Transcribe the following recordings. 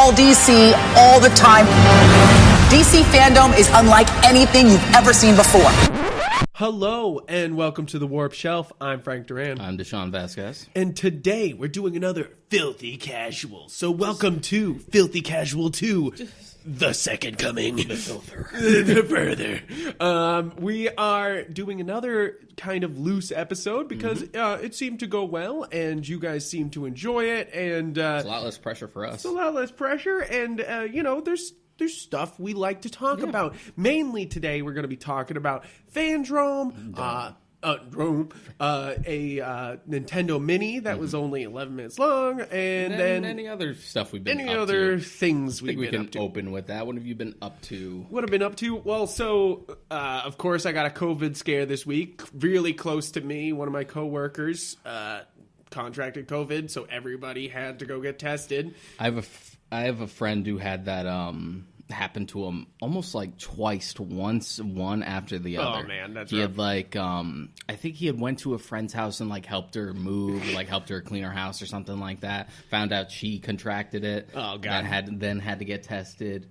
all DC all the time. DC Fandome is unlike anything you've ever seen before. Hello and welcome to the Warp Shelf. I'm Frank Duran. I'm Deshaun Vasquez. And today we're doing another Filthy Casual. So welcome to Filthy Casual 2, The Second Coming. The further. We are doing another kind of loose episode because it seemed to go well and you guys seem to enjoy it. And it's a lot less pressure for us. It's a lot less pressure and, there's stuff we like to talk about. Mainly today, we're going to be talking about Fandome, a Nintendo Mini that was only 11 minutes long, and then any other stuff we've been up to. Any other things we've been up to. We can open with that. What have you been up to? What have been up to? Well, so, of course, I got a COVID scare this week. Really close to me. One of my coworkers contracted COVID, so everybody had to go get tested. I have a friend who had that happened to him almost like twice, once one after the other. Oh man, that's he rough. had like I think he had went to a friend's house and like helped her move, like helped her clean her house or something like that. Found out she contracted it. Oh god. Then had to get tested.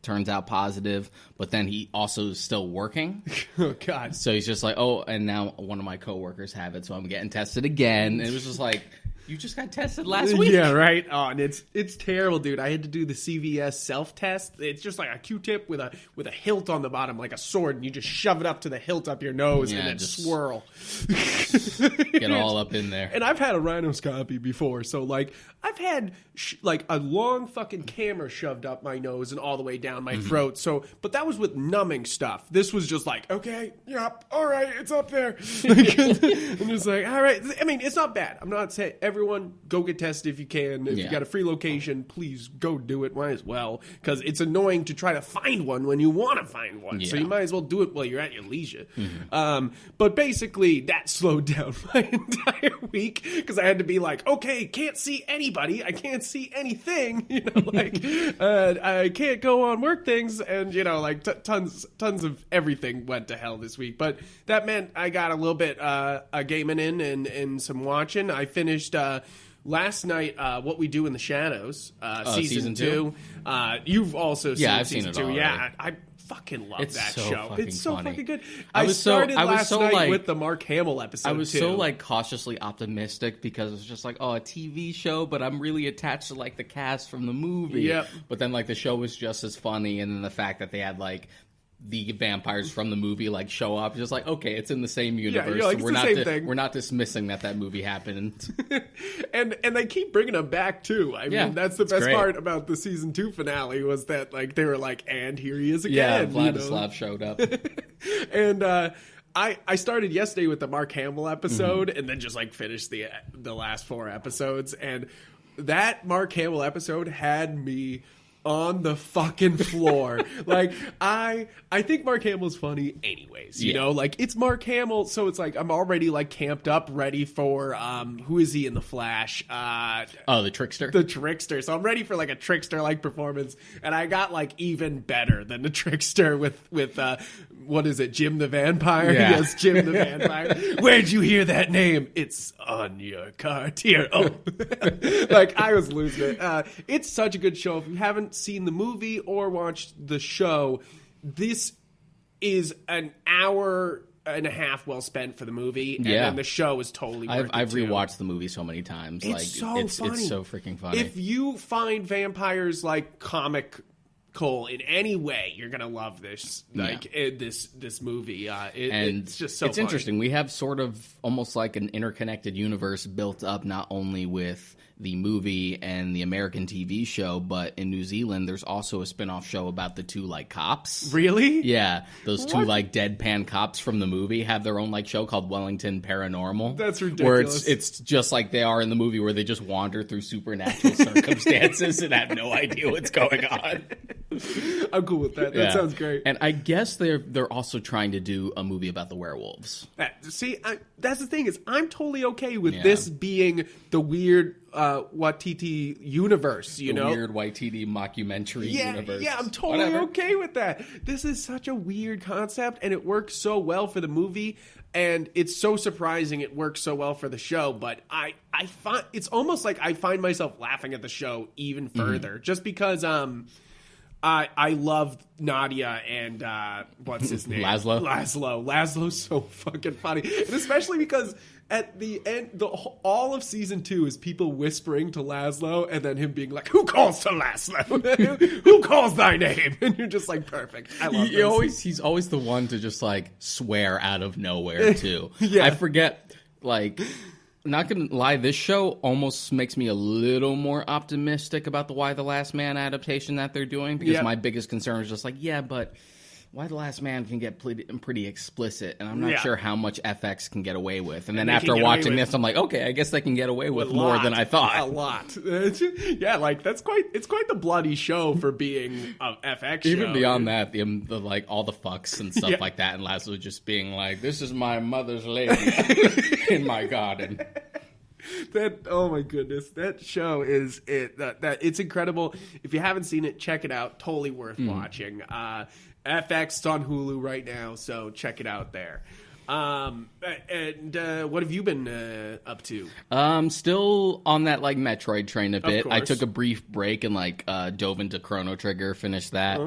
Turns out positive, but then he also is still working. Oh god. So he's just like, oh, and now one of my coworkers have it, so I'm getting tested again. And it was just like, you just got tested last week. Yeah, right. Oh, and it's terrible, dude. I had to do the CVS self-test. It's just like a Q-tip with a hilt on the bottom, like a sword, and you just shove it up to the hilt up your nose and then just swirl. Get all up in there. And I've had a rhinoscopy before, so like I've had like a long fucking camera shoved up my nose and all the way down my throat. So, but that was with numbing stuff. This was just like, okay, yep, all right, it's up there. I'm just like, all right. I mean, it's not bad. I'm not saying everyone go get tested if you can. If you got a free location, please go do it. Might as well, because it's annoying to try to find one when you want to find one. So you might as well do it while you're at your leisure. But basically, that slowed down my entire week because I had to be like, okay, can't see anybody. I can't see anything. I can't go on work things, and tons of everything went to hell this week. But that meant I got a little bit gaming in and some watching. I finished last night What We Do in the Shadows, season 2. You've also seen I've season seen it 2. already. Yeah, I fucking love that show. It's so funny. fucking good. I I started last night like, with the Mark Hamill episode. I was too. so like cautiously optimistic because it was just like, oh, a TV show, but I'm really attached to like the cast from the movie. Yep. But then like the show was just as funny, and then the fact that they had like the vampires from the movie like show up, just like, okay, it's in the same universe. Yeah, like, we're the same thing. We're not dismissing that movie happened. and they keep bringing them back too. I mean, that's the best part about the season 2 finale was that like they were like, and here he is again. Yeah, Vladislav showed up. And I started yesterday with the Mark Hamill episode, and then just like finished the last 4 episodes, and that Mark Hamill episode had me on the fucking floor. Like I think Mark Hamill's funny anyways, you know, like it's Mark Hamill, so it's like I'm already like camped up ready for who is he in The Flash? The Trickster. The Trickster. So I'm ready for like a Trickster like performance, and I got like even better than the Trickster with what is it, Jim the Vampire? Yeah. Yes, Jim the Vampire. Where'd you hear that name? It's on your card here. Oh. Like I was losing it. It's such a good show. If you haven't seen the movie or watched the show, this is an hour and a half well spent for the movie, and then the show is totally worth it. I've rewatched the movie so many times. It's funny. It's so freaking funny. If you find vampires like comical in any way, you're gonna love this. This movie. It's just so. It's funny. interesting. We have sort of almost like an interconnected universe built up, not only with the movie and the American TV show, but in New Zealand, there's also a spin-off show about the 2 like cops. Really? Yeah, those 2 like deadpan cops from the movie have their own like show called Wellington Paranormal. That's ridiculous. Where it's just like they are in the movie, where they just wander through supernatural circumstances and have no idea what's going on. I'm cool with that. That sounds great. And I guess they're also trying to do a movie about the werewolves. That's the thing is, I'm totally okay with this being the weird Watiti universe. You know, weird Waititi mockumentary universe. Yeah, I'm totally okay with that. This is such a weird concept, and it works so well for the movie. And it's so surprising it works so well for the show, but I find it's almost like I find myself laughing at the show even further, just because I love Nadia and what's his name? Laszlo's so fucking funny, and especially because at the end, all of season 2 is people whispering to Laszlo, and then him being like, "Who calls to Laszlo? Who calls thy name?" And you're just like, perfect. I love this. He's always the one to just like swear out of nowhere too. Yeah. I forget, like, not gonna lie, this show almost makes me a little more optimistic about the Why the Last Man adaptation that they're doing, because my biggest concern is just like, but Why the Last Man can get pretty explicit, and I'm not sure how much FX can get away with. And then after watching this, I'm like, okay, I guess they can get away with more than I thought. A lot. Yeah, like it's quite the bloody show for being an FX show. Even beyond that, the like all the fucks and stuff like that, and Laszlo just being like, "This is my mother's lady in my garden." Oh my goodness, that show is it's incredible. If you haven't seen it, check it out. Totally worth watching. FX is on Hulu right now, so check it out there. And what have you been up to? Still on that like Metroid train a bit. Of course. I took a brief break and like dove into Chrono Trigger, finished that.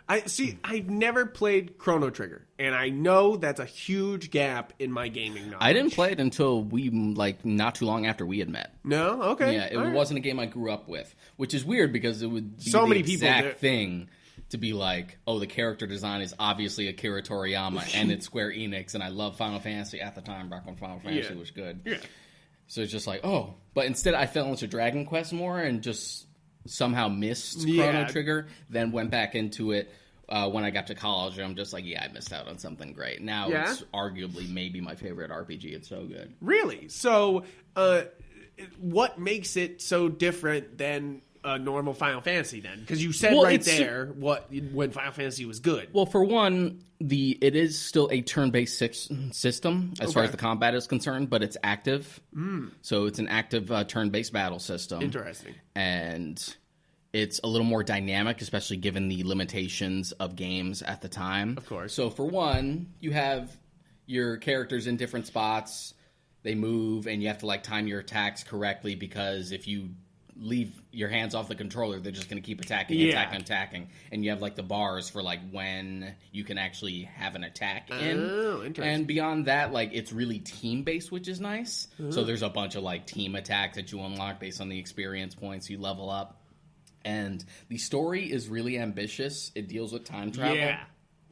I've never played Chrono Trigger, and I know that's a huge gap in my gaming knowledge. I didn't play it until we like not too long after we had met. No, okay, Yeah, it wasn't a game I grew up with, which is weird because it would be so the many exact people thing to be like, oh, the character design is obviously Akira Toriyama, and it's Square Enix, and I love Final Fantasy at the time, back when Final Fantasy was good. Yeah. So it's just like, oh, but instead I fell into Dragon Quest more and just somehow missed Chrono Trigger, then went back into it when I got to college, and I'm just like, I missed out on something great. Now it's arguably maybe my favorite RPG. It's so good. Really? So what makes it so different than a normal Final Fantasy then? Because you said when Final Fantasy was good. Well, for one, it is still a turn-based system as far as the combat is concerned, but it's active. So it's an active turn-based battle system. Interesting. And it's a little more dynamic, especially given the limitations of games at the time. Of course. So for one, you have your characters in different spots. They move, and you have to like time your attacks correctly, because if you leave your hands off the controller, they're just going to keep attacking. And you have like the bars for like when you can actually have an attack in. Oh, interesting. And beyond that, like it's really team based, which is nice. So there's a bunch of like team attacks that you unlock based on the experience points you level up. And the story is really ambitious. It deals with time travel. Yeah.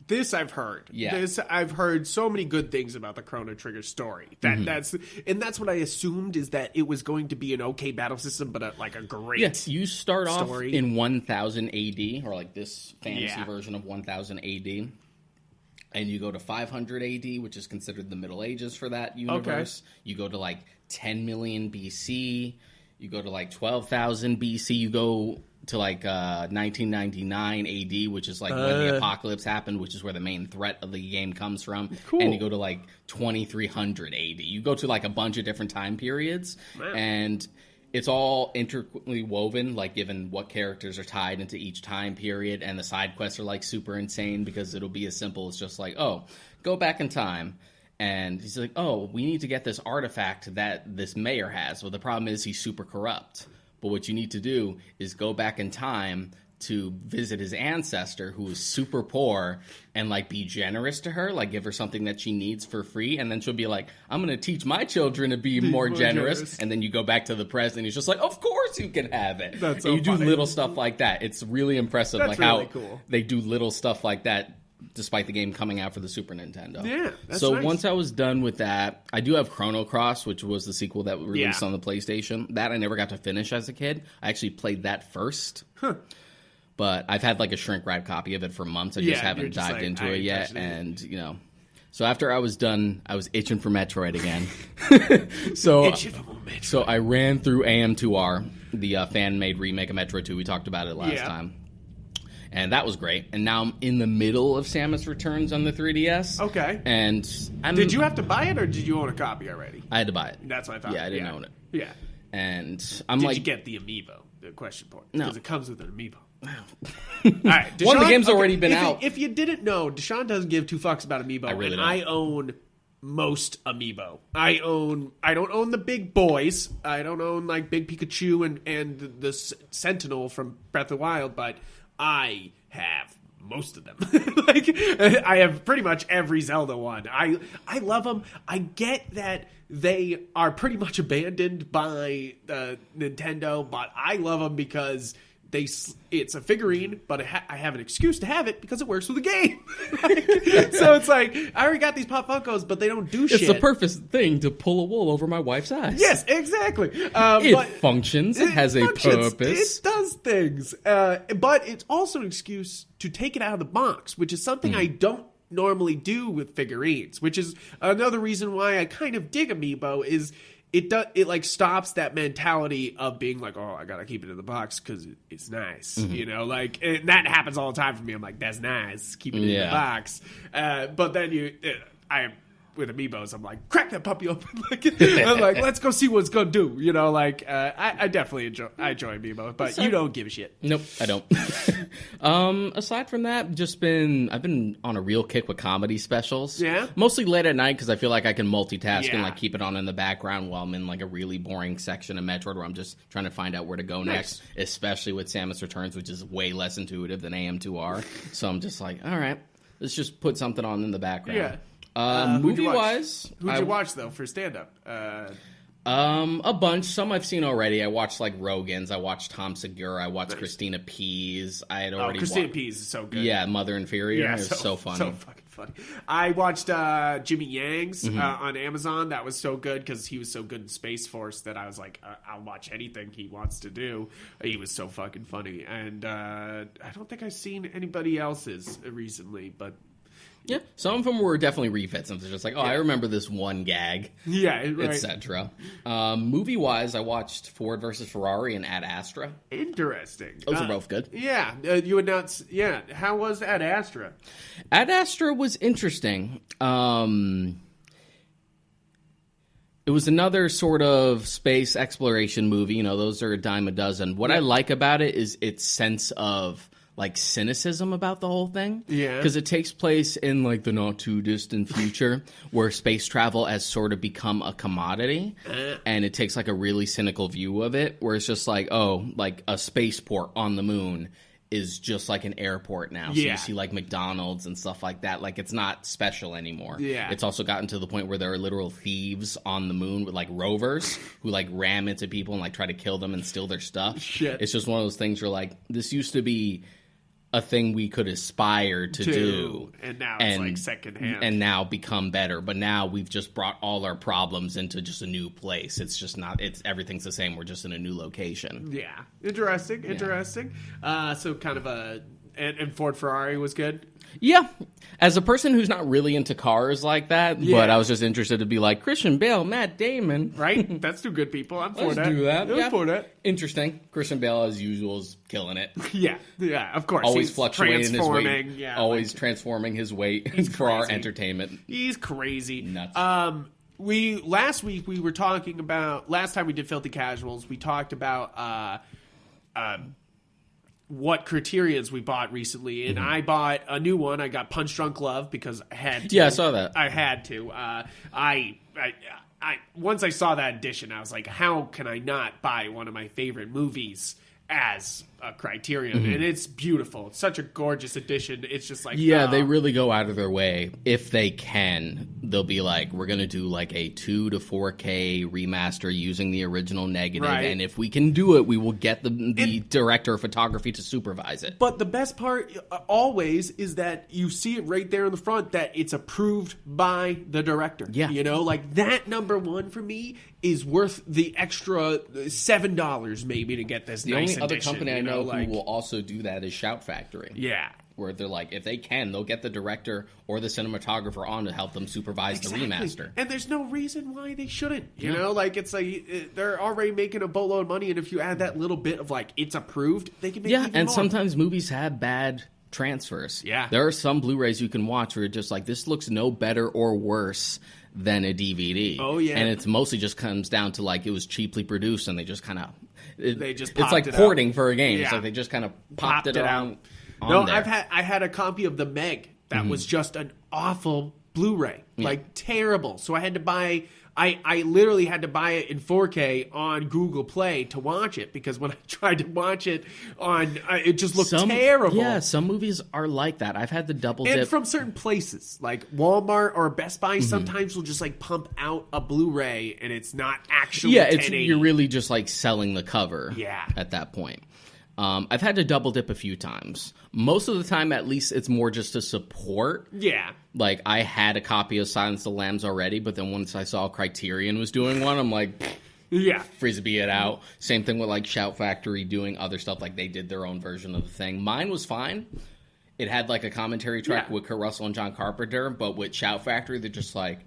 This I've heard. Yeah. I've heard so many good things about the Chrono Trigger story. That's what I assumed, is that it was going to be an okay battle system, but a great Yes, you start story. off in 1000 AD, or like this fantasy version of 1000 AD. And you go to 500 AD, which is considered the Middle Ages for that universe. Okay. You go to like 10 million BC. You go to like 12,000 BC. You go to like 1999 AD, which is like when the apocalypse happened, which is where the main threat of the game comes from. Cool. And you go to like 2300 AD. You go to like a bunch of different time periods. Wow. And it's all intricately woven, like given what characters are tied into each time period. And the side quests are like super insane, because it'll be as simple as just like, oh, go back in time. And he's like, oh, we need to get this artifact that this mayor has. Well, the problem is he's super corrupt. But what you need to do is go back in time to visit his ancestor, who is super poor, and like be generous to her, like give her something that she needs for free, and then she'll be like, I'm going to teach my children to be more generous. And then you go back to the president, he's just like, of course you can have it. That's so and you funny. Do little stuff like that. It's really impressive. That's like really how cool. They do little stuff like that, despite the game coming out for the Super Nintendo. Yeah, that's so nice. Once I was done with that, I do have Chrono Cross, which was the sequel that was released on the PlayStation. That I never got to finish as a kid. I actually played that first. But I've had like a shrink wrap copy of it for months. I just haven't dived into it yet. And, so after I was done, I was itching for Metroid again. So I ran through AM2R, the fan-made remake of Metroid 2. We talked about it last time. and that was great. And now I'm in the middle of Samus Returns on the 3DS. Okay. And did you have to buy it, or did you own a copy already? I had to buy it. That's what I thought. Yeah, I didn't own it. Yeah. And I'm Did you get the amiibo? The question point. No. Because it comes with an amiibo. All right, One of the game's already been out. If you didn't know, Deshaun doesn't give two fucks about amiibo. I really don't. I own most amiibo. I don't own the big boys. I don't own like Big Pikachu and the Sentinel from Breath of the Wild, but I have most of them. Like I have pretty much every Zelda one. I love them. I get that they are pretty much abandoned by Nintendo, but I love them because it's a figurine, but I have an excuse to have it because it works with the game. So it's like, I already got these Pop Funkos, but they don't do shit. It's the perfect thing to pull a wool over my wife's eyes. Yes, exactly. It functions. It has a purpose. It does things. But it's also an excuse to take it out of the box, which is something I don't normally do with figurines, which is another reason why I kind of dig Amiibo is it like stops that mentality of being like, oh, I gotta keep it in the box because it's nice, you know, like that happens all the time for me. I'm like, that's nice, keep it in the box, but then with Amiibos, I'm like, crack that puppy open. I'm like, let's go see what it's gonna do. You know, like I definitely enjoy Amiibo, but you don't give a shit. Nope, I don't. Aside from that, I've been on a real kick with comedy specials. Yeah, mostly late at night because I feel like I can multitask and like keep it on in the background while I'm in like a really boring section of Metroid where I'm just trying to find out where to go next. Especially with Samus Returns, which is way less intuitive than AM2R. So I'm just like, all right, let's just put something on in the background. Yeah. Movie-wise... Who'd you watch, though, for stand-up? A bunch. Some I've seen already. I watched, like, Rogan's. I watched Tom Segura. I watched Christina P's. I had already Christina P's is so good. Yeah, Mother Inferior. Yeah, it was so funny. So fucking funny. I watched Jimmy Yang's on Amazon. That was so good because he was so good in Space Force that I was like, I'll watch anything he wants to do. He was so fucking funny. And I don't think I've seen anybody else's recently, but... Yeah, some of them were definitely refits. And they're just like, I remember this one gag. Yeah, right. Etc. Movie-wise, I watched Ford versus Ferrari and Ad Astra. Interesting. Those are both good. Yeah, you announced... Yeah, how was Ad Astra? Ad Astra was interesting. It was another sort of space exploration movie. You know, those are a dime a dozen. What I like about it is its sense of... like cynicism about the whole thing. Yeah. Because it takes place in like the not too distant future where space travel has sort of become a commodity. And it takes like a really cynical view of it where it's just like, oh, like a spaceport on the moon is just like an airport now. So you see like McDonald's and stuff like that. Like it's not special anymore. Yeah. It's also gotten to the point where there are literal thieves on the moon with like rovers who like ram into people and like try to kill them and steal their stuff. Shit. It's just one of those things where like this used to be a thing we could aspire to do. And now it's like secondhand. And now become better. But now we've just brought all our problems into just a new place. It's just not, everything's the same. We're just in a new location. Yeah. Interesting. So kind of and Ford Ferrari was good? Yeah. As a person who's not really into cars like that, but I was just interested to be like, Christian Bale, Matt Damon. Right? That's two good people. I'm for Let's that. do that. I'm for that. Interesting. Christian Bale, as usual, is killing it. Yeah, of course. Always He's fluctuating his weight. Yeah, always transforming his weight for our entertainment. He's crazy. Nuts. Last week we were talking about, last time we did Filthy Casuals, we talked about what Criterions we bought recently, and I bought a new one. I got Punch Drunk Love because I had to. Yeah, I saw that. I had to. I once I saw that edition, I was like, how can I not buy one of my favorite movies as a Criterion? And it's beautiful. It's such a gorgeous edition. It's just like... Yeah, they really go out of their way. If they can, they'll be like, we're going to do like a 2 to 4K remaster using the original negative. Right. And if we can do it, we will get the director of photography to supervise it. But the best part always is that you see it right there in the front that it's approved by the director. Yeah. You know, like that number one for me is worth the extra $7 maybe to get this The nice only other edition, company I know like, who will also do that is Shout Factory. Yeah. where they're like, if they can, they'll get the director or the cinematographer on to help them supervise the remaster. And there's no reason why they shouldn't. You know, like it's like they're already making a boatload of money, and if you add that little bit of like it's approved, they can make even and more. Sometimes movies have bad transfers. Yeah, there are some Blu-rays you can watch where you're just like, this looks no better or worse than a DVD. Oh yeah, and it's mostly just comes down to like it was cheaply produced and they just kind of it's like porting for a game. Yeah. It's like they just kind of popped it out. No, there. I had a copy of the Meg that was just an awful Blu-ray, like terrible. So I had to buy. I literally had to buy it in 4K on Google Play to watch it, because when I tried to watch it on, it just looked terrible. Yeah, some movies are like that. I've had the double dip. And from certain places, like Walmart or Best Buy, sometimes will just like pump out a Blu-ray and it's not actually 1080. You're really just like selling the cover. Yeah. At that point. I've had to double dip a few times. Most of the time, at least, it's more just to support. Yeah. Like, I had a copy of Silence of the Lambs already, but then once I saw Criterion was doing one, I'm like, yeah, Frisbee it out. Same thing with, like, Shout Factory doing other stuff. Like, they did their own version of the thing. Mine was fine. It had, like, a commentary track with Kurt Russell and John Carpenter, but with Shout Factory, they're just, like,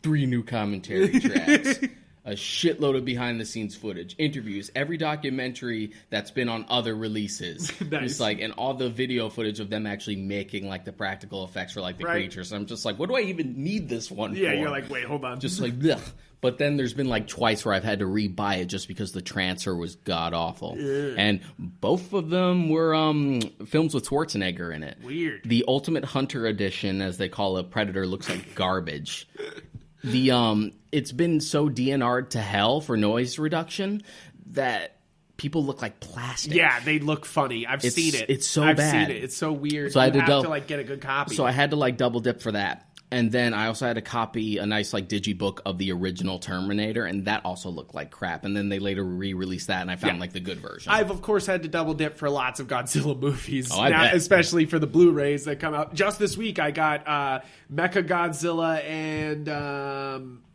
3 new commentary tracks. A shitload of behind-the-scenes footage, interviews, every documentary that's been on other releases. Nice. It's like, and all the video footage of them actually making, like, the practical effects for, like, the creatures. I'm just like, what do I even need this one for? Yeah, you're like, wait, hold on. Just like, ugh. But then there's been, like, twice where I've had to rebuy it just because the transfer was god-awful. And both of them were films with Schwarzenegger in it. Weird. The Ultimate Hunter Edition, as they call it, Predator, looks like garbage. It's been so DNR'd to hell for noise reduction that people look like plastic. Yeah, they look funny. I've seen it. It's so I've bad. seen it. It's so weird. So I had to like get a good copy. So I had to like double dip for that. And then I also had to copy a nice like digibook of the original Terminator, and that also looked like crap. And then they later re-released that, and I found like the good version. I've of course had to double dip for lots of Godzilla movies, bet. especially for the Blu-rays that come out. Just this week, I got Mecha Godzilla and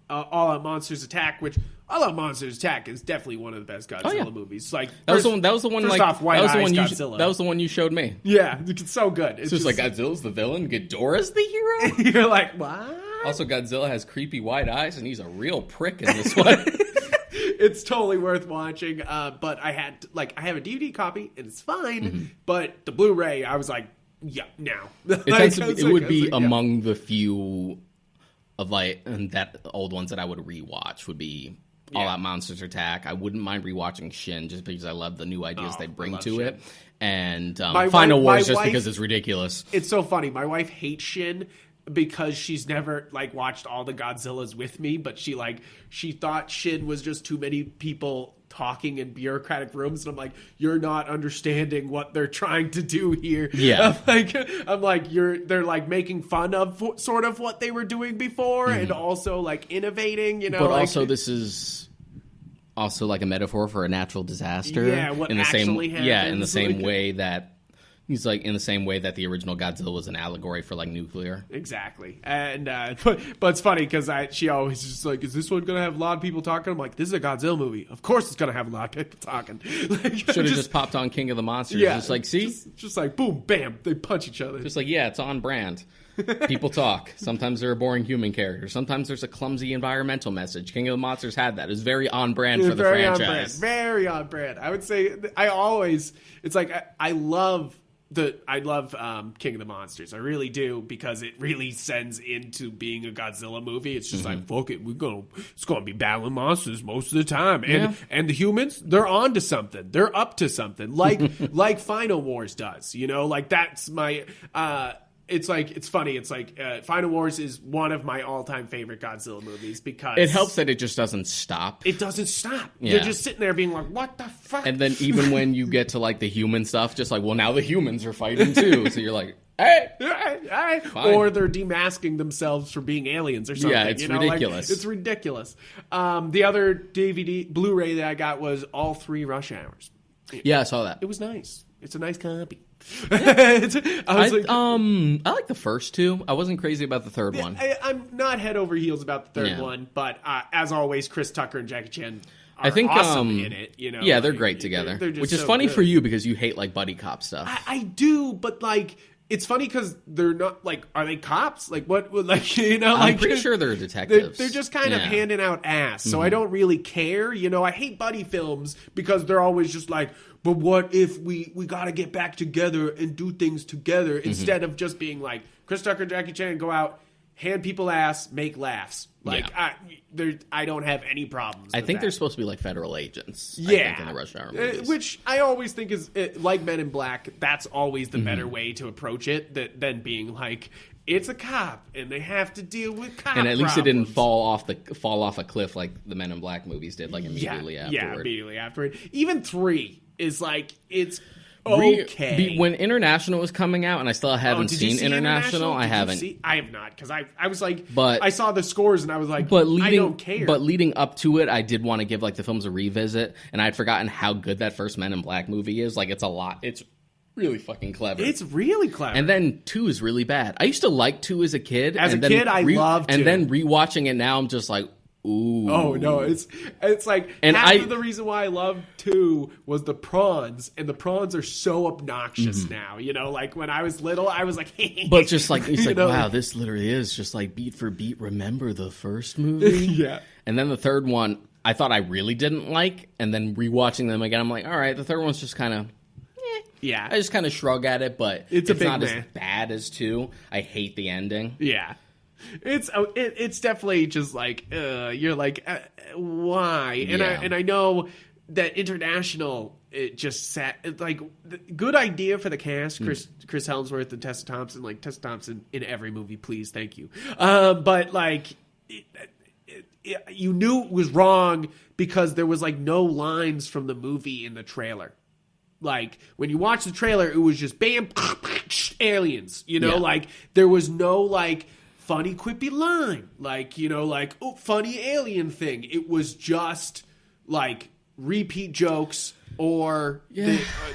All Out Monsters Attack, which All Out Monsters Attack is definitely one of the best Godzilla movies. Like that was the one. First off, White Eyes Godzilla. That was the one you showed me. Yeah, it's so good. It's just like Godzilla's the villain, Ghidorah's the hero. You're like, what? Also, Godzilla has creepy white eyes, and he's a real prick in this one. It's totally worth watching. But I have a DVD copy, and it's fine. But the Blu-ray, I was like, yeah, now. It would be among the few of like that old ones that I would rewatch. Would be All Out Monsters Attack. I wouldn't mind rewatching Shin just because I love the new ideas they bring to Shin. it. And Final Wars just because it's ridiculous. It's so funny. My wife hates Shin because she's never like watched all the Godzillas with me, but she thought Shin was just too many people talking in bureaucratic rooms, and I'm like, you're not understanding what they're trying to do here. Yeah, I'm like they're like making fun of sort of what they were doing before, and also like innovating, you know. But also, this is also like a metaphor for a natural disaster. Yeah, what actually happens. Yeah, in the same way that. He's like in the same way that the original Godzilla was an allegory for like nuclear. Exactly. And but it's funny because she always just like, is this one going to have a lot of people talking? I'm like, this is a Godzilla movie. Of course it's going to have a lot of people talking. Like, should have just popped on King of the Monsters. Yeah, just like, see? Just like, boom, bam, they punch each other. Just like, yeah, it's on brand. People talk. Sometimes they're a boring human character. Sometimes there's a clumsy environmental message. King of the Monsters had that. It was very on brand for the franchise. Very on brand. I would say it's like I love King of the Monsters. I really do, because it really sends into being a Godzilla movie. It's just like, fuck it, it's gonna be battling monsters most of the time. And the humans, they're on to something. They're up to something. Like Final Wars does. You know, like that's my it's funny. It's like Final Wars is one of my all-time favorite Godzilla movies because it helps that it just doesn't stop. It doesn't stop. Yeah. They're just sitting there being like, what the fuck? And then even when you get to like the human stuff, just like, well, now the humans are fighting too. So you're like, hey. Or they're demasking themselves for being aliens or something. Yeah, it's ridiculous. It's ridiculous. The other Blu-ray that I got was all 3 Rush Hours. Yeah, I saw that. It was nice. It's a nice copy. I like the first 2. I wasn't crazy about the third one. I'm not head over heels about the third one, but as always, Chris Tucker and Jackie Chan are I think awesome in it. You know, yeah, they're great together. They're just which is so funny good. for you because you hate like buddy cop stuff. I do, but like it's funny because they're not like, are they cops? Like what? Like like I'm pretty sure they're detectives. They're just kind of handing out ass. So I don't really care. I hate buddy films because they're always just like, but what if we got to get back together and do things together instead of just being like Chris Tucker, Jackie Chan, go out, hand people ass, make laughs. Like I don't have any problems. I think that. they're supposed to be like federal agents. Yeah, I think, in the Rush Hour movies. Which I always think is like Men in Black. That's always the better way to approach it than being like it's a cop and they have to deal with cop. And at least problems. it didn't fall off a cliff like the Men in Black movies did, like immediately afterward. Yeah, immediately afterward. Even 3 is like it's. Okay. When International was coming out, and I still haven't seen International, I haven't. I have not, because I was like, but I saw the scores and I was like, I don't care. But leading up to it, I did want to give like the films a revisit, and I'd forgotten how good that first Men in Black movie is. Like, it's a lot. It's really fucking clever. It's really clever. And then 2 is really bad. I used to like 2 as a kid. I loved 2. And then rewatching it now, I'm just like, ooh. Oh no, it's like and half of the reason why I loved 2 was the prawns, and the prawns are so obnoxious now. Like when I was little, I was like, but just like it's like, wow, this literally is just like beat for beat. Remember the first movie? Yeah. And then the third one, I thought I really didn't like, and then rewatching them again, I'm like, all right, the third one's just kind of. Yeah. I just kind of shrug at it, but it's not as bad as 2. I hate the ending. Yeah. It's definitely just like you're like why and I know that International it just sat like good idea for the cast Chris Hemsworth and Tessa Thompson, like Tessa Thompson in every movie, please, thank you, but like you knew it was wrong because there was like no lines from the movie in the trailer. Like when you watch the trailer, it was just bam aliens, like there was no like funny quippy line, like like funny alien thing. It was just like repeat jokes or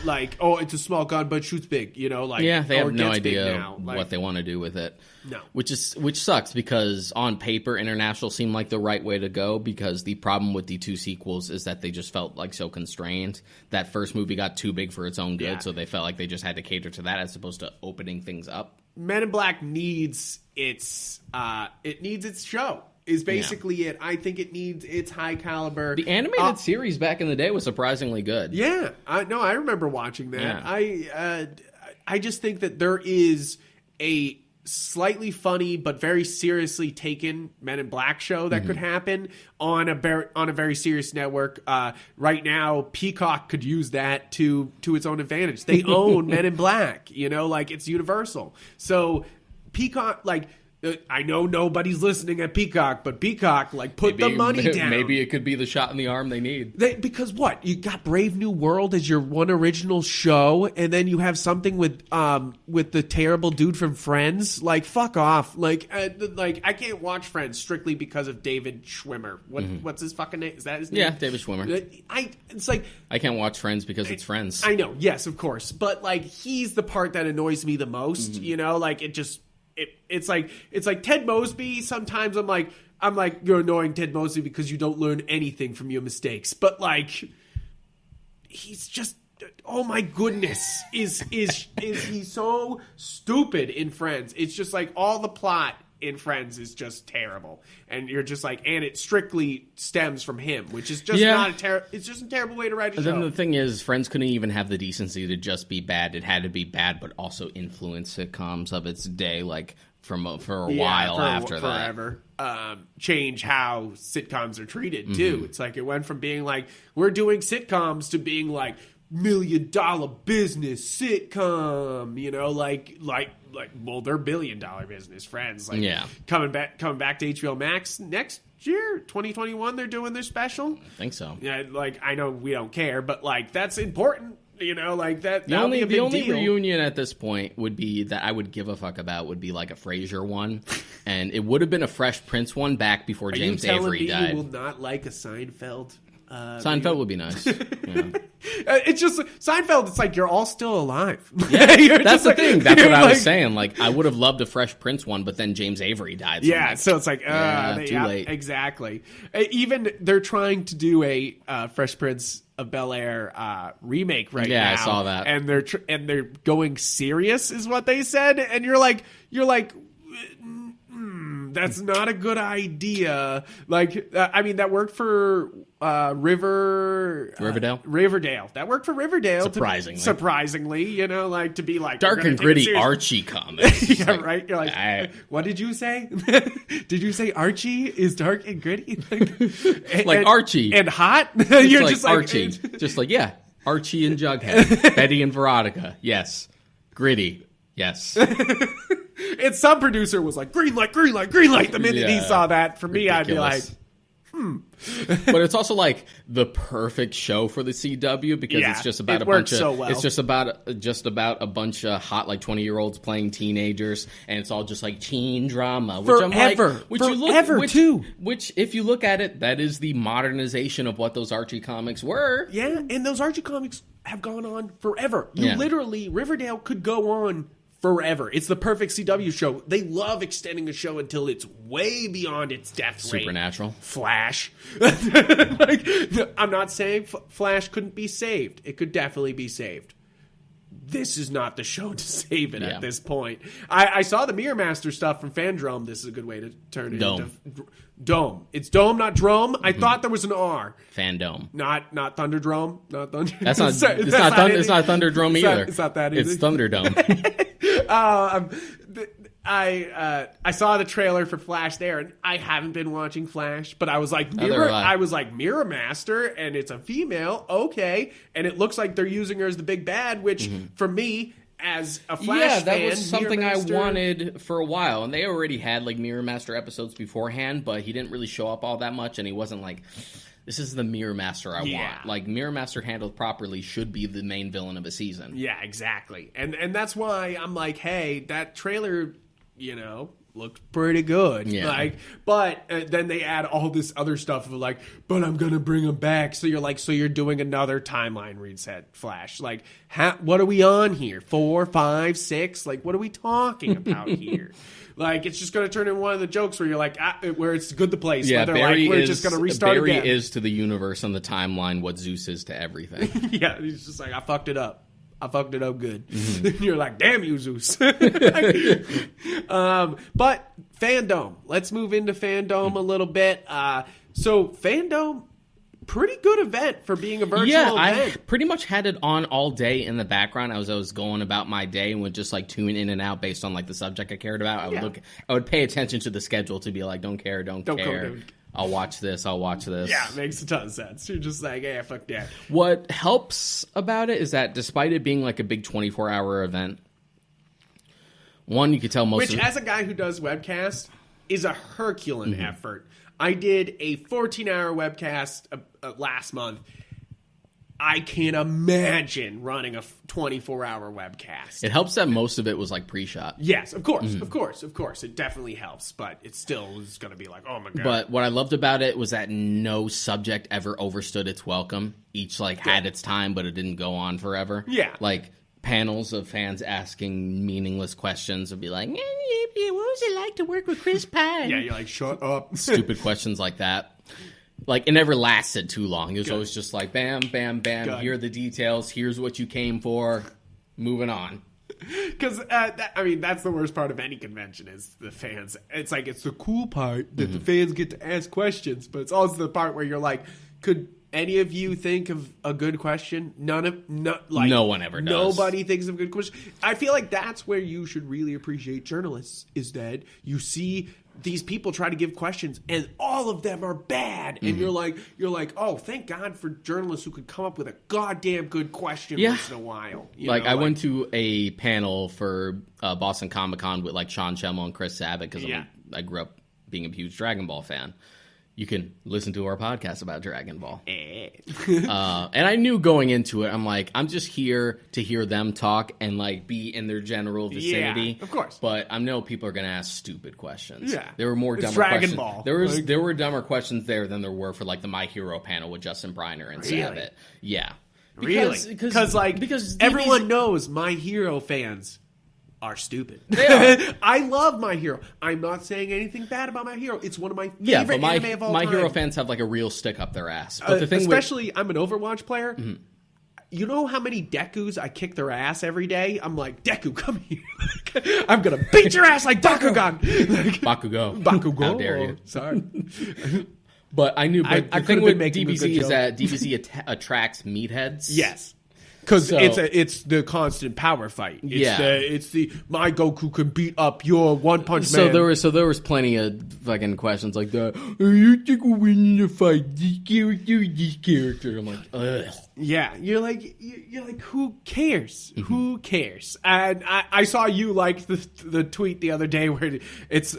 like it's a small gun but shoots big, like they have no idea like, what they want to do with it. No, which sucks because on paper International seemed like the right way to go, because the problem with the 2 sequels is that they just felt like so constrained. That first movie got too big for its own good, so they felt like they just had to cater to that as opposed to opening things up. Men in Black needs its show. Is basically it. I think it needs its high caliber. The animated series back in the day was surprisingly good. Yeah, I remember watching that. Yeah. I just think that there is a slightly funny but very seriously taken Men in Black show that could happen on a very serious network. Right now, Peacock could use that to its own advantage. They own Men in Black, like it's Universal. So Peacock, like. I know nobody's listening at Peacock, but Peacock, like, put the money down. Maybe it could be the shot in the arm they need. Because what? You got Brave New World as your one original show, and then you have something with the terrible dude from Friends. Like, fuck off. Like I can't watch Friends strictly because of David Schwimmer. What's his fucking name? Is that his name? Yeah, David Schwimmer. It's like I can't watch Friends because it's Friends. I know, yes, of course, but like he's the part that annoys me the most. Like it just. It's like Ted Mosby. Sometimes I'm like you're annoying, Ted Mosby, because you don't learn anything from your mistakes. But like he's just, oh my goodness, is he so stupid in Friends? It's just like all the plot in Friends is just terrible, and you're just like, and it strictly stems from him, which is just not it's just a terrible way to write a show. Then the thing is, Friends couldn't even have the decency to just be bad. It had to be bad, but also influence sitcoms of its day, like for a while after that. Forever. Change how sitcoms are treated too. It's like it went from being like we're doing sitcoms to being like $1 million business sitcom, like well, they're $1 billion business. Friends, like coming back to HBO Max next year, 2021. They're doing their special. I think so. Yeah, like I know we don't care, but like that's important. Like that. The only reunion at this point would be that I would give a fuck about would be like a Frasier one, and it would have been a Fresh Prince one back before James Avery died. You will not like a Seinfeld? Seinfeld would be nice. Yeah. It's just Seinfeld. It's like you're all still alive. Yeah, that's the thing. That's what I was like, saying. Like, I would have loved a Fresh Prince one, but then James Avery died. So yeah, so it's like, too late. Exactly. Even they're trying to do a Fresh Prince of Bel-Air remake right now. Yeah, I saw that. And they're going serious, is what they said. And you're like. That's not a good idea. Like, I mean, that worked for Riverdale. Riverdale. That worked for Riverdale. Surprisingly, you know, like to be like dark and gritty Archie comics. Yeah, like, right. You're like, what did you say? Did you say Archie is dark and gritty? Like Archie and hot? You're like just like Archie. Just like Archie and Jughead, Betty and Veronica. Yes, gritty. Yes. And some producer was like, green light, green light, green light. The minute he saw that, for me, I'd be like, But it's also like the perfect show for the CW because it's just about it's just about a bunch of hot like 20-year-olds playing teenagers, and it's all just like teen drama. Which which if you look at it, that is the modernization of what those Archie comics were. Yeah, and those Archie comics have gone on forever. Literally, Riverdale could go on forever. It's the perfect CW show. They love extending a show until it's way beyond its death rate. Supernatural. Flash. Like, I'm not saying Flash couldn't be saved. It could definitely be saved. This is not the show to save it at this point. I saw the Mirror Master stuff from Fandom. This is a good way to turn it into Dome. It's Dome, not Drome. I thought there was an R. Fandom. Not Thunderdrome. Not Thunder. That's not. It's not Thunderdrome either. It's not that either. It's Thunderdome. I saw the trailer for Flash there, and I haven't been watching Flash, but I was like, Mirror Master, and it's a female, okay, and it looks like they're using her as the big bad, which for me, as a Flash fan, that was something I wanted for a while, and they already had like Mirror Master episodes beforehand, but he didn't really show up all that much, and he wasn't like, this is the Mirror Master I want. Like, Mirror Master handled properly should be the main villain of a season. Yeah, exactly. And that's why I'm like, hey, that trailer, looked pretty good. Yeah. Like, but then they add all this other stuff of like, but I'm going to bring him back. So you're like, so you're doing another timeline reset, Flash. Like, what are we on here? 4, 5, 6? Like, what are we talking about here? Like, it's just going to turn into one of the jokes where you're like, where it's good to place. Yeah, we're just going to restart Barry again. is to the universe and the timeline what Zeus is to everything. Yeah, he's just like, I fucked it up. I fucked it up good. Mm-hmm. You're like, damn you, Zeus. But Fandom. Let's move into Fandom a little bit. So Fandom, pretty good event for being a virtual event. I pretty much had it on all day in the background. I was going about my day and would just like tune in and out based on like the subject I cared about. I would pay attention to the schedule to be like, don't care. I'll watch this. Yeah, it makes a ton of sense. You're just like, yeah, fuck that. What helps about it is that despite it being like a big 24-hour event, one, you could tell as a guy who does webcasts, is a Herculean effort. I did a 14-hour webcast last month. I can't imagine running a 24-hour webcast. It helps that most of it was like pre-shot. Yes, of course. It definitely helps, but it still was going to be like, oh my God. But what I loved about it was that no subject ever overstood its welcome. Each had its time, but it didn't go on forever. Yeah. Like panels of fans asking meaningless questions would be like, what was it like to work with Chris Pine? Yeah, you're like, shut up. Stupid questions like that. Like, it never lasted too long. It was always just like, bam, bam, bam, here are the details, here's what you came for, moving on. Because, that's the worst part of any convention is the fans. It's like, it's the cool part that the fans get to ask questions, but it's also the part where you're like, could any of you think of a good question? No one ever does. Nobody thinks of a good question. I feel like that's where you should really appreciate journalists, is that you see these people try to give questions and all of them are bad. And you're like, oh, thank God for journalists who could come up with a goddamn good question once in a while. I went to a panel for Boston Comic Con with like Sean Schemmel and Chris Sabat because I grew up being a huge Dragon Ball fan. you can listen to our podcast about Dragon Ball. And I knew going into it, I'm like, I'm just here to hear them talk and like be in their general vicinity. Yeah, of course. But I know people are going to ask stupid questions. Yeah. There were more dumber Dragon questions. Ball. There were dumber questions there than there were for like the My Hero panel with Justin Briner and Sabat. Yeah. Because everyone knows My Hero fans are stupid. They are. I love My Hero. I'm not saying anything bad about My Hero. It's one of my favorite anime of all My time. Hero fans have like a real stick up their ass. But the thing especially, I'm an Overwatch player. You know how many Dekus I kick their ass every day? I'm like, Deku, come here. I'm going to beat your ass like Bakugan. Bakugo. How dare you. Sorry. But I knew. But I the thing with making a good DBZ is joke. that DBZ attracts meatheads. Yes. Because So- it's the constant power fight. It's the my Goku can beat up your One Punch Man. So there was plenty of fucking questions like that. You think we'll win the fight? This character. I'm like, ugh. Yeah, you're like who cares? Who cares? And I saw you like the tweet the other day where it's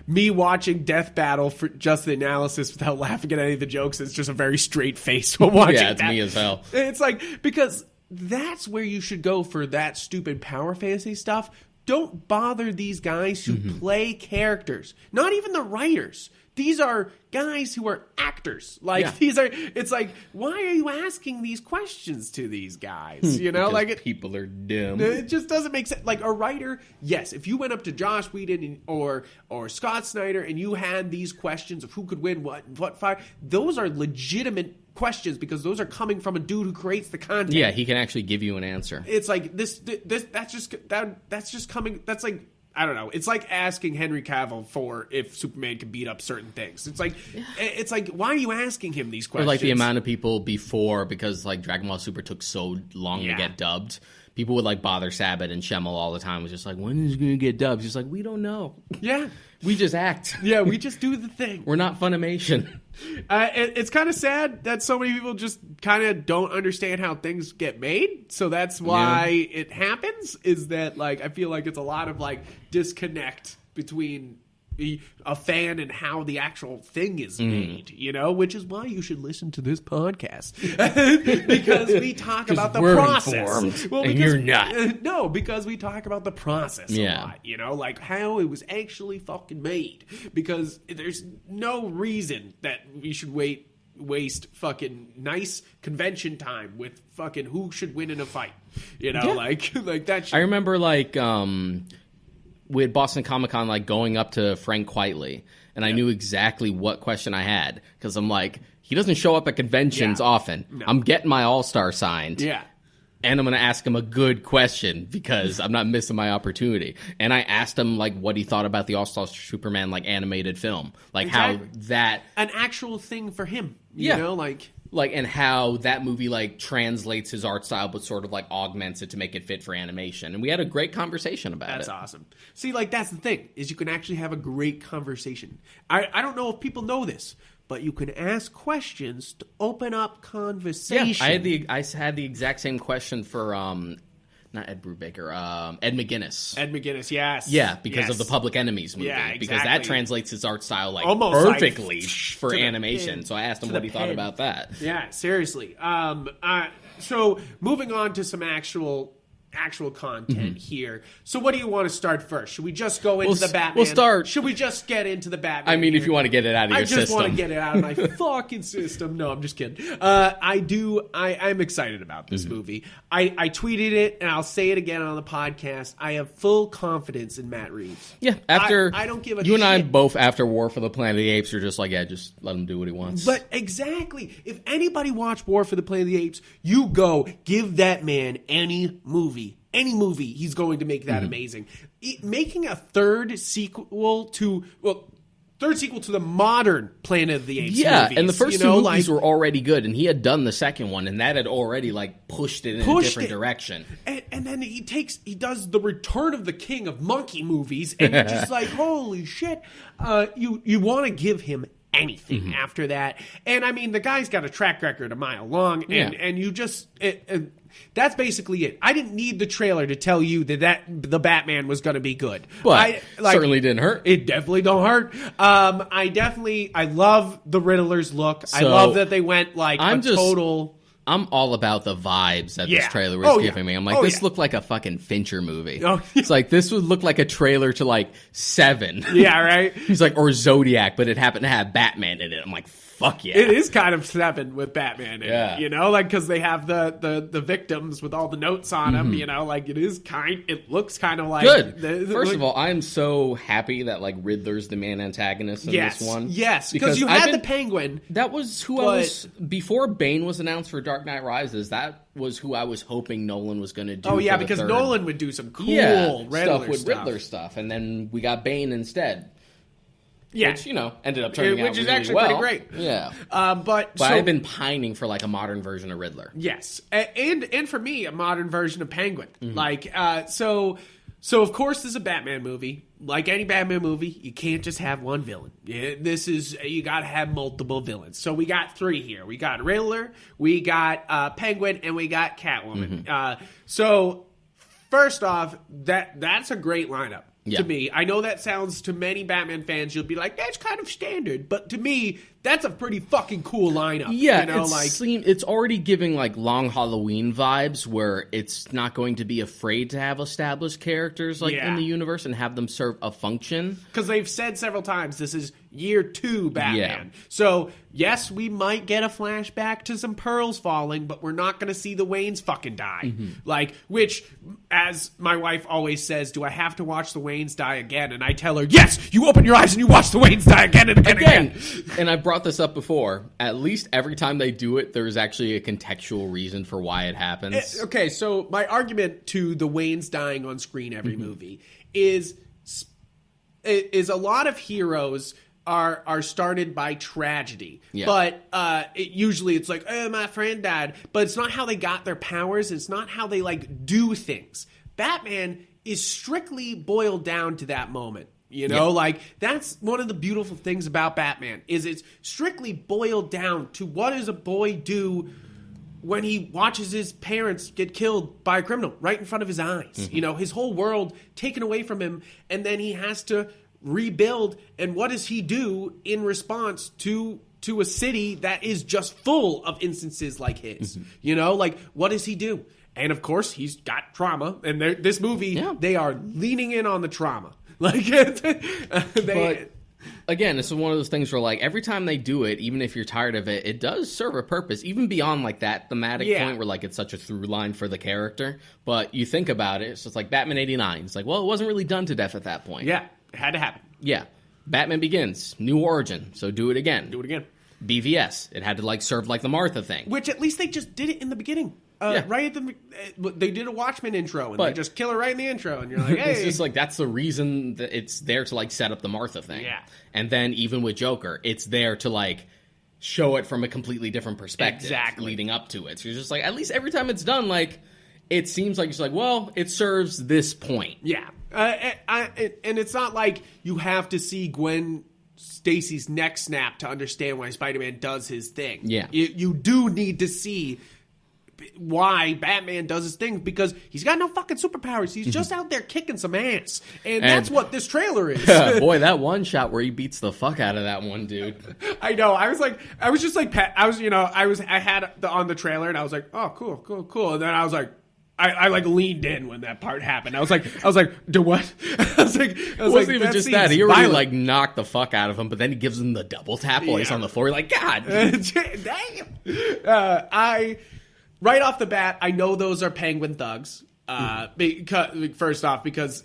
me watching Death Battle for just the analysis without laughing at any of the jokes. It's just a very straight face while watching. Yeah, it's that. me as hell. It's like because that's where you should go for that stupid power fantasy stuff. Don't bother these guys who play characters. Not even the writers. These are guys who are actors. It's like, why are you asking these questions to these guys? You know, Because people are dumb. it just doesn't make sense. Like a writer, yes, if you went up to Josh Whedon or Scott Snyder and you had these questions of who could win what fight, those are legitimate questions because those are coming from a dude who creates the content. Yeah, he can actually give you an answer. It's like that's just coming. That's like, I don't know. It's like asking Henry Cavill for if Superman can beat up certain things. It's like why are you asking him these Or questions? like the amount of people before, because like Dragon Ball Super took so long to get dubbed. People would like bother Sabat and Schemmel all the time. It was just like, when is it going to get dubbed? He's like, we don't know. Yeah. We just act. Yeah, we just do the thing. We're not Funimation. It's kind of sad that so many people just kind of don't understand how things get made. So that's why it happens, is that like I feel like it's a lot of like disconnect between a fan and how the actual thing is made, you know, which is why you should listen to this podcast because we talk about the process. And you're not. No, because we talk about the process a lot, you know, like how it was actually fucking made. Because there's no reason that we should waste fucking nice convention time with fucking who should win in a fight, you know, like that. I remember like with Boston Comic Con, like going up to Frank Quitely, and I knew exactly what question I had because I'm like, he doesn't show up at conventions often. No. I'm getting my All-Star signed. Yeah. And I'm going to ask him a good question because I'm not missing my opportunity. And I asked him like what he thought about the All-Star Superman like animated film, like how that an actual thing for him. You know, like and how that movie like translates his art style but sort of like augments it to make it fit for animation. And we had a great conversation about it. That's awesome. See, like that's the thing, is you can actually have a great conversation. I don't know if people know this, but you can ask questions to open up conversation. Yeah, I had the exact same question for not Ed Brubaker, Ed McGuinness. Ed McGuinness, yes. Yeah, because of the Public Enemies movie. Yeah, exactly. Because that translates his art style like almost perfectly like, for animation. So I asked him what he thought about that. Yeah, seriously. So moving on to some actual content here. So what do you want to start first? Should we just go into the Batman? We'll start. Should we just get into the Batman? I mean, here? if you want to get it out of your system. I just want to get it out of my fucking system. No, I'm just kidding. I'm excited about this movie. I tweeted it, and I'll say it again on the podcast. I have full confidence in Matt Reeves. Yeah, after I don't give a you shit. and I both after War for the Planet of the Apes are just like, just let him do what he wants. But exactly, if anybody watched War for the Planet of the Apes, you go give that man any movie, he's going to make that amazing. Making a third sequel to the modern Planet of the Apes movies. And the first two movies were already good, and he had done the second one, and that had already like pushed it in a different direction. And then he does the Return of the King of Monkey movies, and you're just like, holy shit! You want to give him anything after that. And I mean, the guy's got a track record a mile long, and you just that's basically it. I didn't need the trailer to tell you that the Batman was going to be good. But certainly didn't hurt. It definitely don't hurt. I love the Riddler's look. I love that they went like total. I'm all about the vibes that this trailer was giving me. I'm like, this looked like a fucking Fincher movie. It's like, this would look like a trailer to like Seven. Yeah, right? He's like, or Zodiac, but it happened to have Batman in it. I'm like, fuck yeah. It is kind of Seven with Batman in it, you know, like, because they have the victims with all the notes on them, you know, like, it looks kind of like... Good. First of all, I'm so happy that, like, Riddler's the main antagonist in this one. Yes, because you had the Penguin. That was who I was... Before Bane was announced for Dark Knight Rises, that was who I was hoping Nolan was going to do. Oh, yeah, because Nolan would do some cool Riddler stuff, and then we got Bane instead. Yeah. Which, you know, ended up turning out which is really actually well. pretty great. Yeah. But I've been pining for, like, a modern version of Riddler. Yes. And for me, a modern version of Penguin. Like, so of course, this is a Batman movie. Like any Batman movie, you can't just have one villain. You got to have multiple villains. So we got three here. We got Riddler, we got Penguin, and we got Catwoman. So first off, that's a great lineup. To me. I know that sounds to many Batman fans, you'll be like, that's kind of standard. But to me, that's a pretty fucking cool lineup. Yeah, you know, it's already giving like Long Halloween vibes where it's not going to be afraid to have established characters like in the universe and have them serve a function. Because they've said several times this is year 2 Batman. So, yes, we might get a flashback to some pearls falling, but we're not going to see the Waynes fucking die. Like, which, as my wife always says, do I have to watch the Waynes die again? And I tell her, yes, you open your eyes and you watch the Waynes die again and again. And I brought this up before. At least every time they do it, there's actually a contextual reason for why it happens. Okay, so my argument to the Waynes dying on screen every movie is a lot of heroes are started by tragedy. But usually it's like, oh, my friend died. But it's not how they got their powers. It's not how they, like, do things. Batman is strictly boiled down to that moment. You know, like, that's one of the beautiful things about Batman, is it's strictly boiled down to what does a boy do when he watches his parents get killed by a criminal right in front of his eyes. You know, his whole world taken away from him, and then he has to rebuild. And what does he do in response to a city that is just full of instances like his? You know, like, what does he do? And, of course, he's got trauma. And this movie, they are leaning in on the trauma. Like, but again, this is one of those things where, like, every time they do it, even if you're tired of it, it does serve a purpose, even beyond, like, that thematic point where, like, it's such a through line for the character. But you think about it, it's just like Batman 89. It's like, well, it wasn't really done to death at that point. Yeah, it had to happen. Yeah. Batman Begins, new origin, so do it again. Do it again. BVS, it had to, like, serve, like, the Martha thing. Which at least they just did it in the beginning. Right at they did a Watchmen intro, and they just kill her right in the intro, and you're like, hey. It's just like, that's the reason that it's there to, like, set up the Martha thing. Yeah. And then even with Joker, it's there to, like, show it from a completely different perspective. Exactly. Leading up to it. So you're just like, at least every time it's done, like, it seems like it's like, well, it serves this point. Yeah. And it's not like you have to see Gwen Stacy's neck snap to understand why Spider-Man does his thing. Yeah. You do need to see why Batman does his thing, because he's got no fucking superpowers. He's just out there kicking some ass. And that's what this trailer is. Boy, that one shot where he beats the fuck out of that one dude. I know. I had on the trailer, and I was like, oh, cool. And then I was like, I like leaned in when that part happened. I was like, do what? It wasn't even just that. He already like knocked the fuck out of him, but then he gives him the double tap while he's on the floor. You're like, God. Damn. Right off the bat, I know those are Penguin thugs. Because first off, because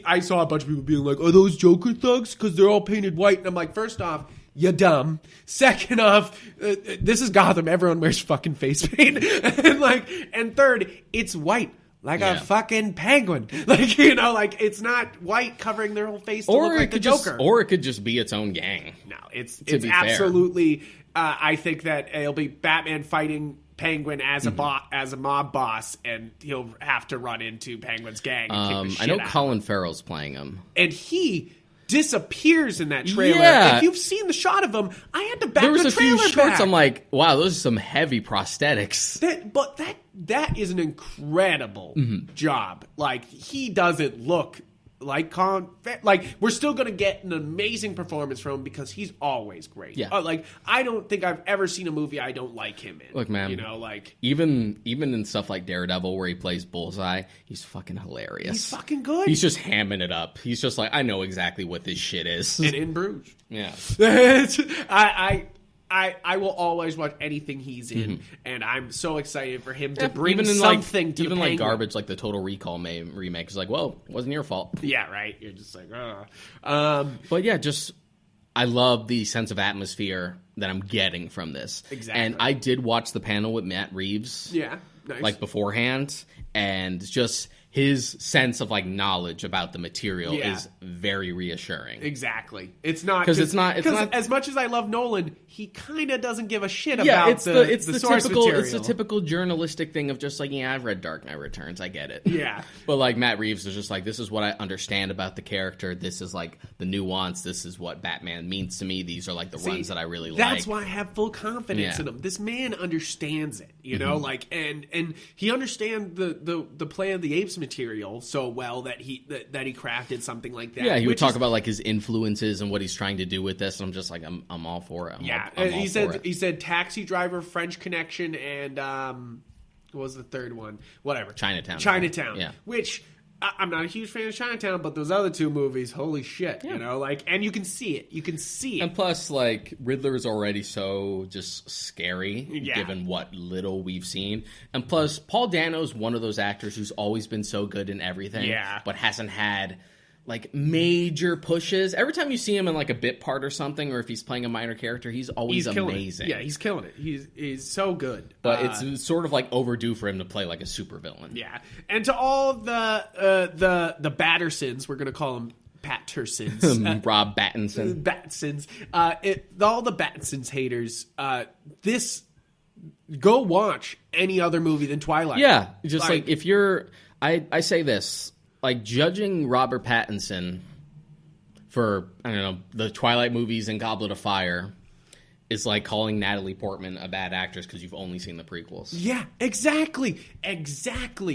I saw a bunch of people being like, are those Joker thugs? Because they're all painted white. And I'm like, first off, you're dumb. Second off, this is Gotham. Everyone wears fucking face paint. and third, it's white. Like a fucking penguin. Like, you know, like, it's not white covering their whole face to look like the Joker. Or it could just be its own gang. No, it's absolutely, I think that it'll be Batman fighting Penguin as a mob boss, and he'll have to run into Penguin's gang. And kick the shit I know out. Colin Farrell's playing him. And he disappears in that trailer. Yeah. If you've seen the shot of him, I had to back There was the a few trailer shots. back. I'm like, wow, those are some heavy prosthetics. That is an incredible job. Like, he doesn't look like we're still gonna get an amazing performance from him because he's always great. Yeah. I don't think I've ever seen a movie I don't like him in. Look, man, even in stuff like Daredevil where he plays Bullseye, he's fucking hilarious. He's fucking good. He's just hamming it up. He's just like, I know exactly what this shit is. And in Bruges. Yeah. I will always watch anything he's in, and I'm so excited for him to bring even in something to even the like Penguin. garbage, like the Total Recall remake. It's like, well, it wasn't your fault. Yeah, right. You're just like, But yeah, just I love the sense of atmosphere that I'm getting from this. Exactly. And I did watch the panel with Matt Reeves. Yeah, nice. Like beforehand, and just his sense of like knowledge about the material is very reassuring. Exactly. It's not because it's not as much as I love Nolan, he kind of doesn't give a shit yeah, about it's the source typical material. it's the typical journalistic thing of just like, yeah, I've read Dark Knight Returns, I get it. Yeah. But like Matt Reeves is just like, this is what I understand about the character. This is like the nuance. This is what Batman means to me. These are like the runs that I really like. That's why I have full confidence in him. This man understands it, you know, like and he understands the Planet of the Apes material so well that he crafted something like that. Yeah, he would talk about like his influences and what he's trying to do with this, and I'm just like, I'm all for it. He said Taxi Driver, French Connection, and what was the third one? Whatever. Chinatown. Yeah. Which I'm not a huge fan of Chinatown, but those other two movies, holy shit, you know, like, and you can see it. You can see it. And plus, like, Riddler is already so just scary, given what little we've seen. And plus, Paul Dano's one of those actors who's always been so good in everything, but hasn't had like major pushes. Every time you see him in like a bit part or something, or if he's playing a minor character, he's always amazing. Yeah, he's killing it. He's so good. But it's sort of like overdue for him to play like a supervillain. Yeah, and to all the Battersons, we're gonna call them Pattersons, Rob Pattinson, Battinsons, all the Battinsons haters. Go watch any other movie than Twilight. Yeah, just like if you're, I say this. Like, judging Robert Pattinson for, I don't know, the Twilight movies and Goblet of Fire is like calling Natalie Portman a bad actress because you've only seen the prequels. Yeah, exactly.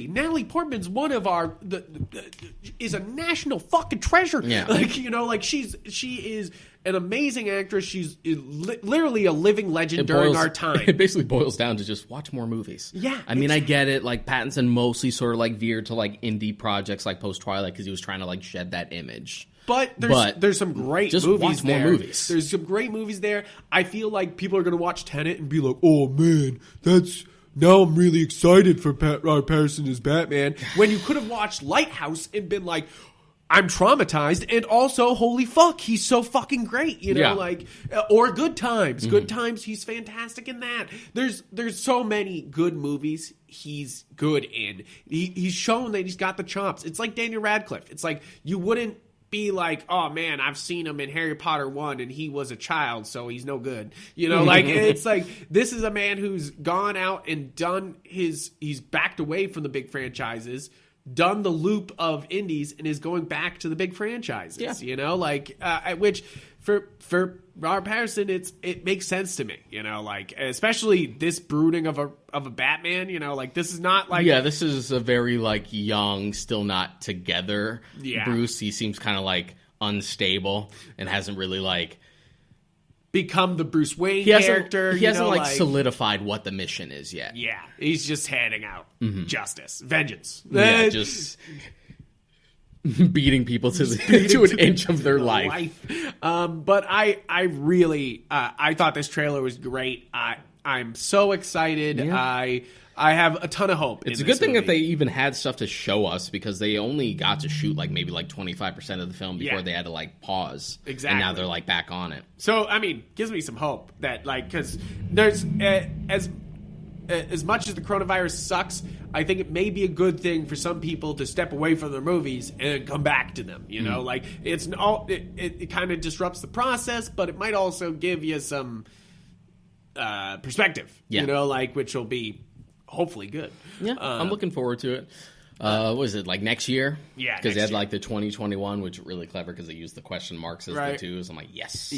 Natalie Portman's one of our is a national fucking treasure. Yeah, like, you know, like she is an amazing actress. She's literally a living legend during our time. It basically boils down to just watch more movies. Yeah, I mean, I get it. Like, Pattinson mostly sort of like veered to like indie projects like post Twilight because he was trying to like shed that image. But there's some great just movies watch more there. movies. There's some great movies there. I feel like people are going to watch Tenet and be like, oh, man, now I'm really excited for Pattinson as Batman. When you could have watched Lighthouse and been like, I'm traumatized, and also, holy fuck, he's so fucking great, you know, like, or Good Times. Good Times, he's fantastic in that. There's so many good movies he's good in. He's shown that he's got the chops. It's like Daniel Radcliffe. It's like, you wouldn't be like, oh man, I've seen him in Harry Potter 1 and he was a child, so he's no good. You know, like, it's like, this is a man who's gone out and done he's backed away from the big franchises, done the loop of indies, and is going back to the big franchises, you know, like, which for Robert Pattinson, it makes sense to me, you know, like, especially this brooding of a Batman, you know, like, this is not like, this is a very like young, still not together Bruce. He seems kind of like unstable and hasn't really like become the Bruce Wayne character. He hasn't like solidified what the mission is yet. Yeah, he's just handing out justice, vengeance. Yeah, just beating people to an inch of their life. But I really I thought this trailer was great. I'm so excited. Yeah. I have a ton of hope. It's a good thing that they even had stuff to show us, because they only got to shoot like maybe like 25% of the film before they had to like pause. Exactly. And now they're like back on it. So, I mean, gives me some hope that, like, because there's as much as the coronavirus sucks, I think it may be a good thing for some people to step away from their movies and come back to them. You know, like, it kind of disrupts the process, but it might also give you some perspective. You know, like, which will be hopefully good. Yeah, I'm looking forward to it. Was it like next year? Yeah, because they had next year. like the 2021, which is really clever because they used the question marks as the twos. I'm like, yes.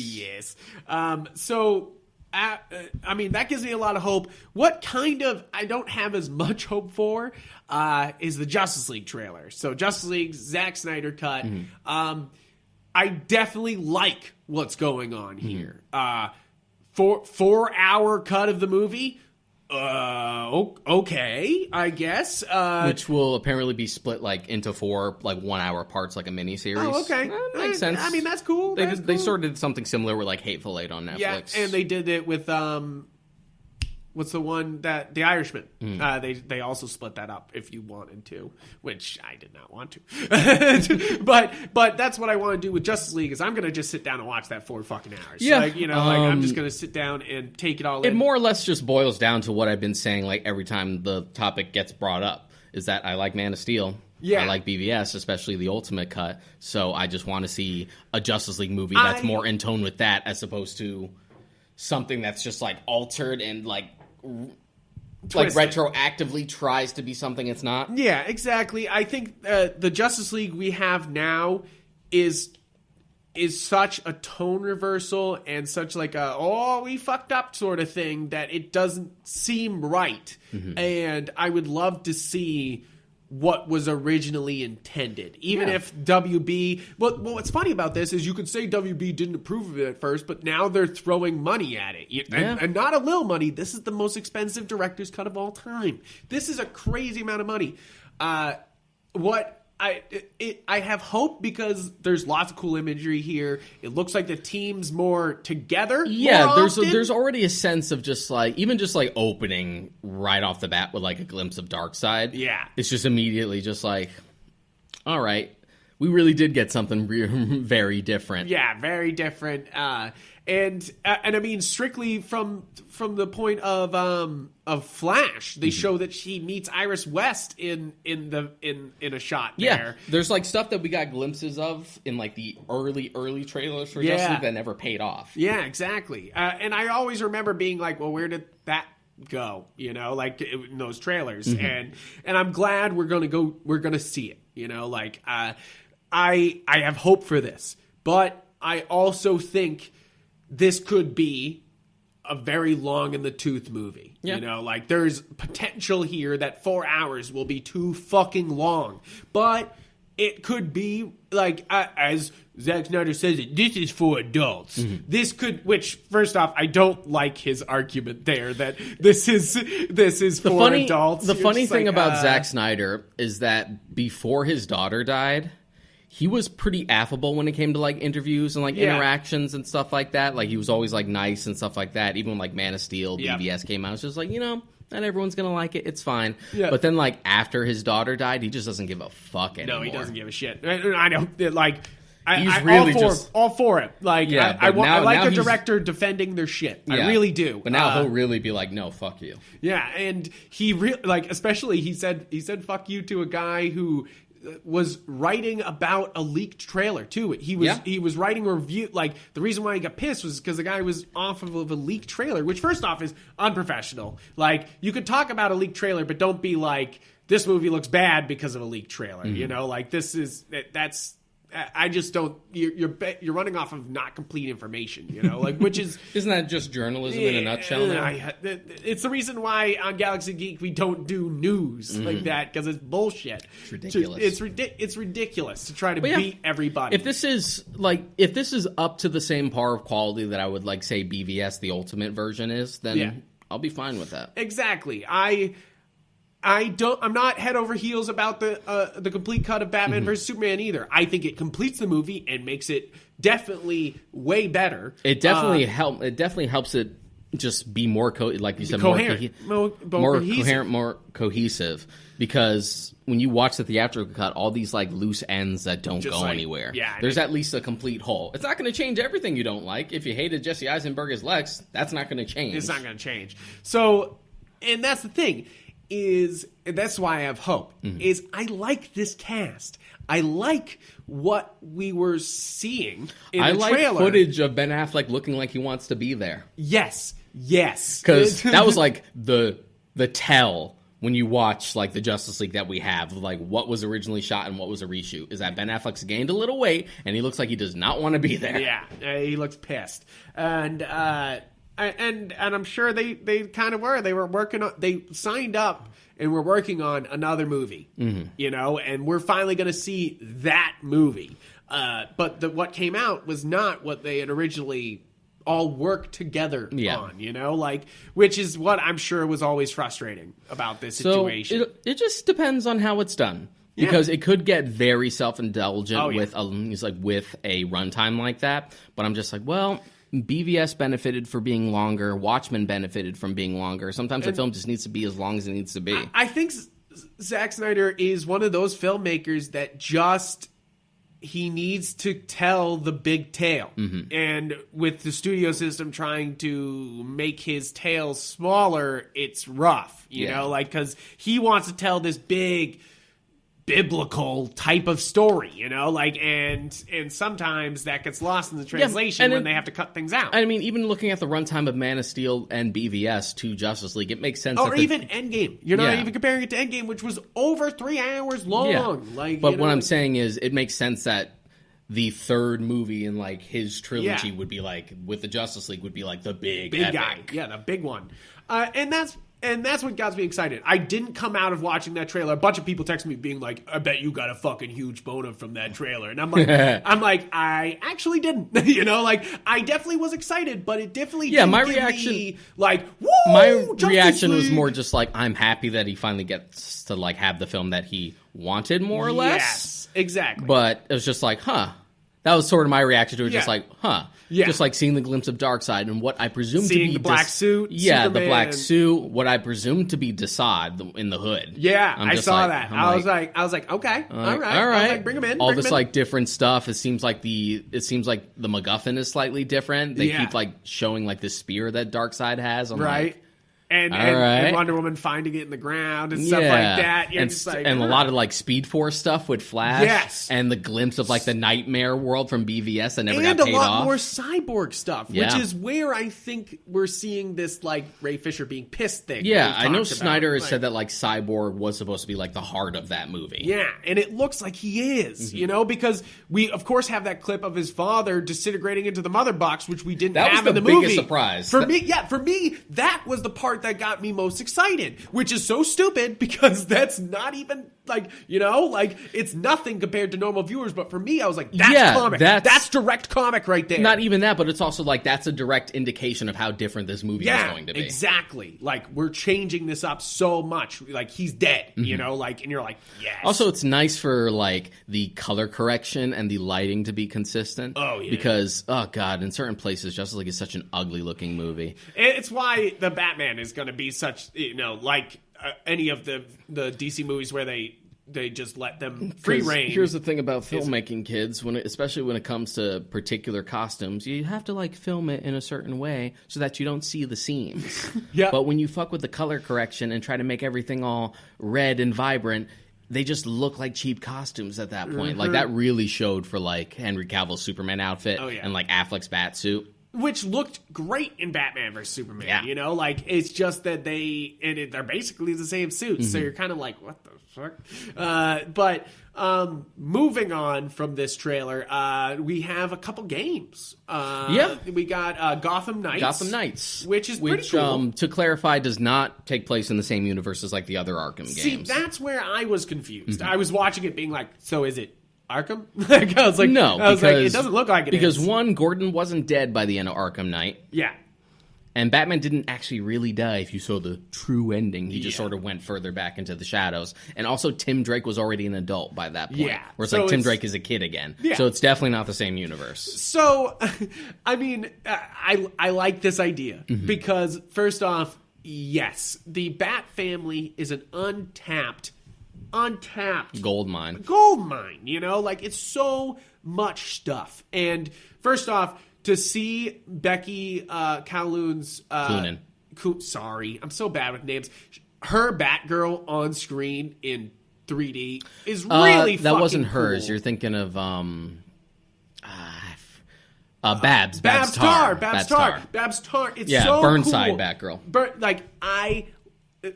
So, I mean, that gives me a lot of hope. What kind of I don't have as much hope for is the Justice League trailer. So, Justice League, Zack Snyder cut. I definitely like what's going on here. 4-hour cut of the movie. Okay, I guess. Which will apparently be split like into 4 like 1 hour parts, like a miniseries. Oh, okay. Makes sense. I mean, that's cool. They sort of did something similar with like Hateful Eight on Netflix. Yeah, and they did it with what's the one that The Irishman? They also split that up if you wanted to, which I did not want to. but that's what I want to do with Justice League is I'm going to just sit down and watch that 4 fucking hours. Yeah, like, I'm just going to sit down and take it all in. It more or less just boils down to what I've been saying like every time the topic gets brought up is that I like Man of Steel. Yeah. I like BVS, especially the Ultimate Cut. So I just want to see a Justice League movie that's more in tone with that as opposed to something that's just like altered and like retroactively tries to be something it's not. Yeah, exactly. I think the Justice League we have now is such a tone reversal and such like a we fucked up sort of thing that it doesn't seem right. And I would love to see what was originally intended. Even if WB... Well, what's funny about this is you could say WB didn't approve of it at first, but now they're throwing money at it. And not a little money. This is the most expensive director's cut of all time. This is a crazy amount of money. I have hope because there's lots of cool imagery here. It looks like the team's more together. Yeah, more there's already a sense of just like even just like opening right off the bat with like a glimpse of Darkseid. Yeah, it's just immediately just like, all right, we really did get something very different. Yeah, very different. And I mean, strictly from the point of Flash, they show that she meets Iris West in a shot. There. There's like stuff that we got glimpses of in like the early trailers for Justice League that never paid off. Yeah, exactly. And I always remember being like, well, where did that go? Like in those trailers, and I'm glad we're gonna see it. I have hope for this, but I also think this could be a very long in the tooth movie. Yeah. There's potential here that 4 hours will be too fucking long. But it could be, as Zack Snyder says it, this is for adults. This could, which, first off, I don't like his argument there that this is for adults. The funny thing about Zack Snyder is that before his daughter died, he was pretty affable when it came to like interviews and like interactions and stuff like that. Like he was always like nice and stuff like that. Even when like Man of Steel, BVS came out, it's just like, not everyone's gonna like it. It's fine. Yeah. But then like after his daughter died, he just doesn't give a fuck anymore. No, he doesn't give a shit. I don't like. He's really all for it. I like a director defending their shit. I really do. But now he'll really be like, no, fuck you. Yeah, and he especially he said fuck you to a guy who was writing about a leaked trailer too. He was writing a review. Like the reason why he got pissed was because the guy was off of a leaked trailer, which first off is unprofessional. Like you could talk about a leaked trailer, but don't be like this movie looks bad because of a leaked trailer. That's. I just don't. You're running off of not complete information, which is isn't that just journalism in a nutshell? Now? It's the reason why on Galaxy Geek we don't do news like that because it's bullshit. It's ridiculous. It's ridiculous to try to beat everybody. If this is up to the same par of quality that I would like say BVS the Ultimate version is, then I'll be fine with that. Exactly. I'm not head over heels about the complete cut of Batman vs Superman either. I think it completes the movie and makes it definitely way better. It definitely helps it just be more like you said, coherent, more coherent, more cohesive. Because when you watch the theatrical cut, all these like loose ends that don't go anywhere. Yeah, there's at least a complete whole. It's not going to change everything you don't like. If you hated Jesse Eisenberg as Lex, that's not going to change. It's not going to change. So, and that's the thing. That's why I have hope. Is I like this cast. I like what we were seeing in the trailer. I like footage of Ben Affleck looking like he wants to be there. Yes. Because that was like the tell when you watch like the Justice League that we have, like what was originally shot and what was a reshoot, is that Ben Affleck's gained a little weight and he looks like he does not want to be there. Yeah, he looks pissed, and I'm sure they kind of were. They were working on. They signed up and were working on another movie. You know, and we're finally going to see that movie. But what came out was not what they had originally all worked together on, you know, like, which is what I'm sure was always frustrating about this situation. So it just depends on how it's done. Because it could get very self-indulgent with a runtime like that. But I'm just like, well, BVS benefited for being longer. Watchmen benefited from being longer. Sometimes a film just needs to be as long as it needs to be. I think Zack Snyder is one of those filmmakers that just... he needs to tell the big tale. And with the studio system trying to make his tale smaller, it's rough, you know, like, because he wants to tell this big biblical type of story, you know, like, and sometimes that gets lost in the translation when they have to cut things out. I mean, even looking at the runtime of Man of Steel and BVS to Justice League, it makes sense. Or even Endgame. You're not even comparing it to Endgame, which was over 3 hours long. Yeah. Like, but what I'm saying is, it makes sense that the third movie in like his trilogy would be like, with the Justice League, would be like the big epic guy. Yeah, the big one. And that's what got me excited. I didn't come out of watching that trailer. A bunch of people texted me being like, I bet you got a fucking huge boner from that trailer. And I'm like, I actually didn't. You know, like, I definitely was excited, but it definitely didn't my give reaction, me, like, woo! My Justice reaction League. was more just like, I'm happy that he finally gets to like have the film that he wanted, more or less. Yes, exactly. But it was just like, huh. That was sort of my reaction to it, just like, huh. Yeah. Just like seeing the glimpse of Darkseid and what I presume to be... the black suit, Yeah, Superman. the black suit, what I presume to be Desaad in the hood. Yeah, I'm I just saw like, that. I'm I was like, okay, all right. I was like, bring him in. All bring this him in. like different stuff. It seems like the MacGuffin is slightly different. They keep like showing like the spear that Darkseid has. I'm right. Like, and Wonder Woman finding it in the ground and stuff like that. You're just like, and a lot of like Speed Force stuff with Flash. Yes. And the glimpse of like the nightmare world from BVS that never and got paid a lot off. more cyborg stuff, which is where I think we're seeing this like Ray Fisher being pissed thing. Yeah, I know Snyder has said that like Cyborg was supposed to be like the heart of that movie. Yeah, and it looks like he is, you know, because we of course have that clip of his father disintegrating into the mother box, which we didn't have in the movie. That was the biggest surprise. For me, that was the part that got me most excited, which is so stupid because that's not even like, you know, like it's nothing compared to normal viewers. But for me, I was like, that's comic. That's direct comic right there. Not even that, but it's also like that's a direct indication of how different this movie is going to be. Exactly. Like we're changing this up so much. Like he's dead, you know, like, and you're like, yes. Also, it's nice for like the color correction and the lighting to be consistent. Oh yeah. Because oh god, in certain places, Justice League is such an ugly looking movie. It's why the Batman is going to be such, you know, like any of the DC movies where they just let them free reign. Here's the thing about filmmaking, kids, especially when it comes to particular costumes, you have to like film it in a certain way so that you don't see the seams. Yeah. But when you fuck with the color correction and try to make everything all red and vibrant, they just look like cheap costumes at that point. Like that really showed for like Henry Cavill's Superman outfit and like Affleck's bat suit. Which looked great in Batman vs. Superman, you know? Like, it's just that they're basically the same suits, so you're kind of like, what the fuck? But moving on from this trailer, we have a couple games. We got Gotham Knights. Gotham Knights. Which is pretty cool. To clarify, does not take place in the same universe as like the other Arkham games. See, that's where I was confused. I was watching it being like, so is it Arkham? Like, I was like, no, because it doesn't look like it because is. one, Gordon wasn't dead by the end of Arkham Knight. Yeah. And Batman didn't actually really die if you saw the true ending. He just sort of went further back into the shadows. And also, Tim Drake was already an adult by that point. Yeah. Where it's like Tim Drake is a kid again. Yeah. So it's definitely not the same universe. So, I mean, I like this idea because, first off, yes, the Bat family is an untapped Gold mine. You know, like it's so much stuff. And first off, to see Becky Kowloon's Cloonan. Sorry, I'm so bad with names. Her Batgirl on screen in 3D is really that wasn't cool. hers. You're thinking of Babs Tar. Babs Tar. It's so Burnside cool. Batgirl. Like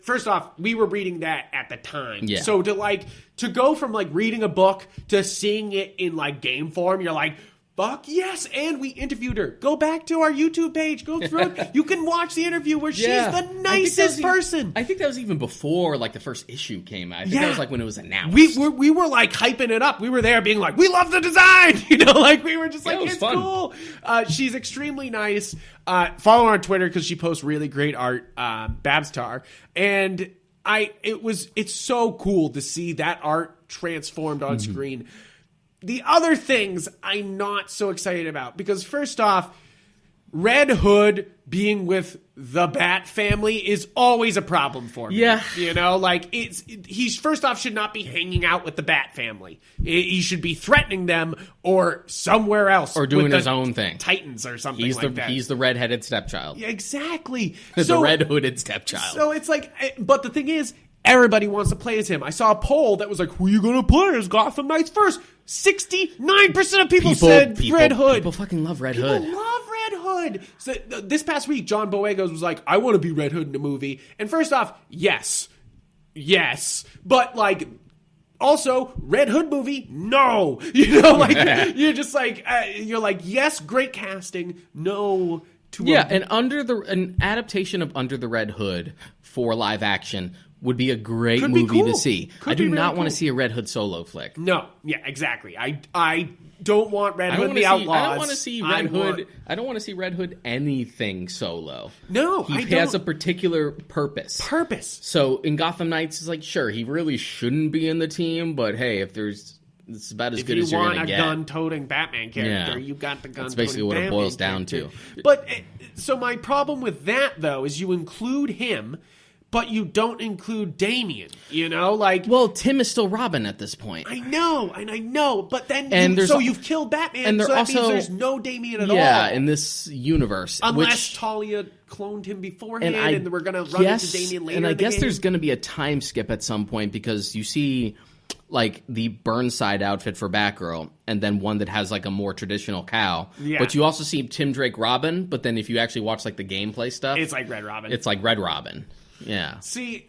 first off, we were reading that at the time. Yeah. So to go from like reading a book to seeing it in like game form, you're like, fuck yes, and we interviewed her. Go back to our YouTube page. Go through it. You can watch the interview where she's the nicest person. I think that was even before like the first issue came out. I think that was like when it was announced. We were like hyping it up. We were there being like, we love the design. You know, like we were just like, it's fun. cool. She's extremely nice. Follow her on Twitter because she posts really great art. Babstar. And it's so cool to see that art transformed on screen. The other things I'm not so excited about because first off, Red Hood being with the Bat family is always a problem for me. Yeah. You know, like he's first off should not be hanging out with the Bat family. He should be threatening them or somewhere else. Or doing his own thing. Titans or something like that. He's the redheaded stepchild. Yeah, exactly. The red-hooded stepchild. So it's like, but the thing is, everybody wants to play as him. I saw a poll that was like, who are you going to play as Gotham Knights first? 69% of people said Red Hood. People fucking love Red Hood. People love Red Hood. So this past week, John Boegas was like, I want to be Red Hood in a movie. And first off, yes. But like, also, Red Hood movie, no. You know, like, you're just like, you're like, yes, great casting, no. An adaptation of Under the Red Hood for live action would be a great movie to see. I do not want to see a Red Hood solo flick. No, yeah, exactly. I don't want Red Hood the Outlaws. I don't want to see Red Hood. I don't want to see Red Hood anything solo. No, he has a particular purpose. So in Gotham Knights, it's like, sure, he really shouldn't be in the team, but hey, it's about as good as you're going to get. If you want a gun-toting Batman character, you got the gun-toting Batman. That's basically what it boils down to. But so my problem with that though is you include him. But you don't include Damian, you know? Like, well, Tim is still Robin at this point. I know. But then, you've killed Batman, and so that means there's no Damian at all. Yeah, in this universe. Unless Talia cloned him beforehand, and we're going to run into Damian later. And I guess there's going to be a time skip at some point, because you see, like, the Burnside outfit for Batgirl, and then one that has, like, a more traditional cowl. Yeah. But you also see Tim Drake Robin, but then if you actually watch, like, the gameplay stuff... It's like Red Robin. It's like Red Robin. Yeah. See,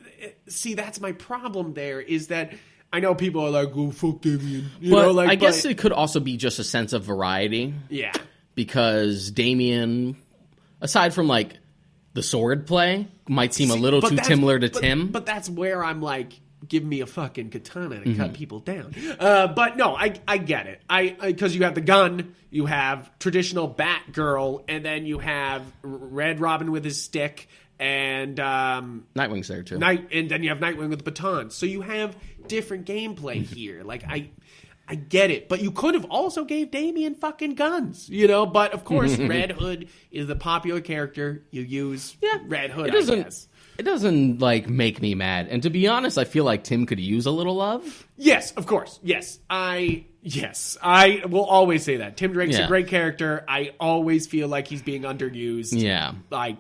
that's my problem there, is that I know people are like, oh, fuck Damian. I guess it could also be just a sense of variety. Yeah. Because Damian, aside from, like, the sword play, might seem a little too similar to Tim. But that's where I'm like, give me a fucking katana to cut people down. But no, I get it. Because you have the gun, you have traditional Batgirl, and then you have Red Robin with his stick, and Nightwing's there too. And then you have Nightwing with the baton. So you have different gameplay here. Like I get it, but you could have also gave Damian fucking guns, you know. But of course, Red Hood is the popular character. You use Red Hood. It doesn't like make me mad. And to be honest, I feel like Tim could use a little love. Yes, of course. Yes, I will always say that Tim Drake's a great character. I always feel like he's being underused. Yeah, like.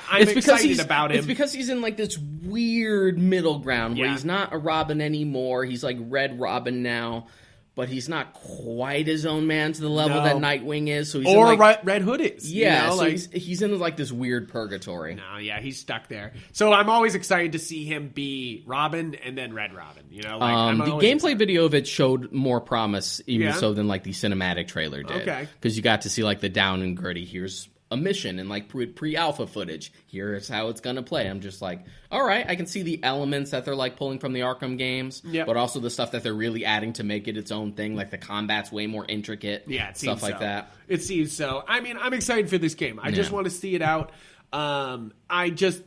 I'm excited about him. It's because he's in like this weird middle ground where he's not a Robin anymore. He's like Red Robin now, but he's not quite his own man to the level that Nightwing is. So he's Red Hood is. Yeah, you know, so he's in like this weird purgatory. No, yeah, he's stuck there. So I'm always excited to see him be Robin and then Red Robin. You know, like, the gameplay video of it showed more promise, even so than like the cinematic trailer did. Okay, because you got to see like the down and gritty. Here's a mission and like pre-alpha footage. Here's how it's gonna play. I'm just like, all right, I can see the elements that they're like pulling from the Arkham games, but also the stuff that they're really adding to make it its own thing. Like the combat's way more intricate. Yeah, it stuff seems like so. that. It seems so. I mean, I'm excited for this game. I just want to see it out. I just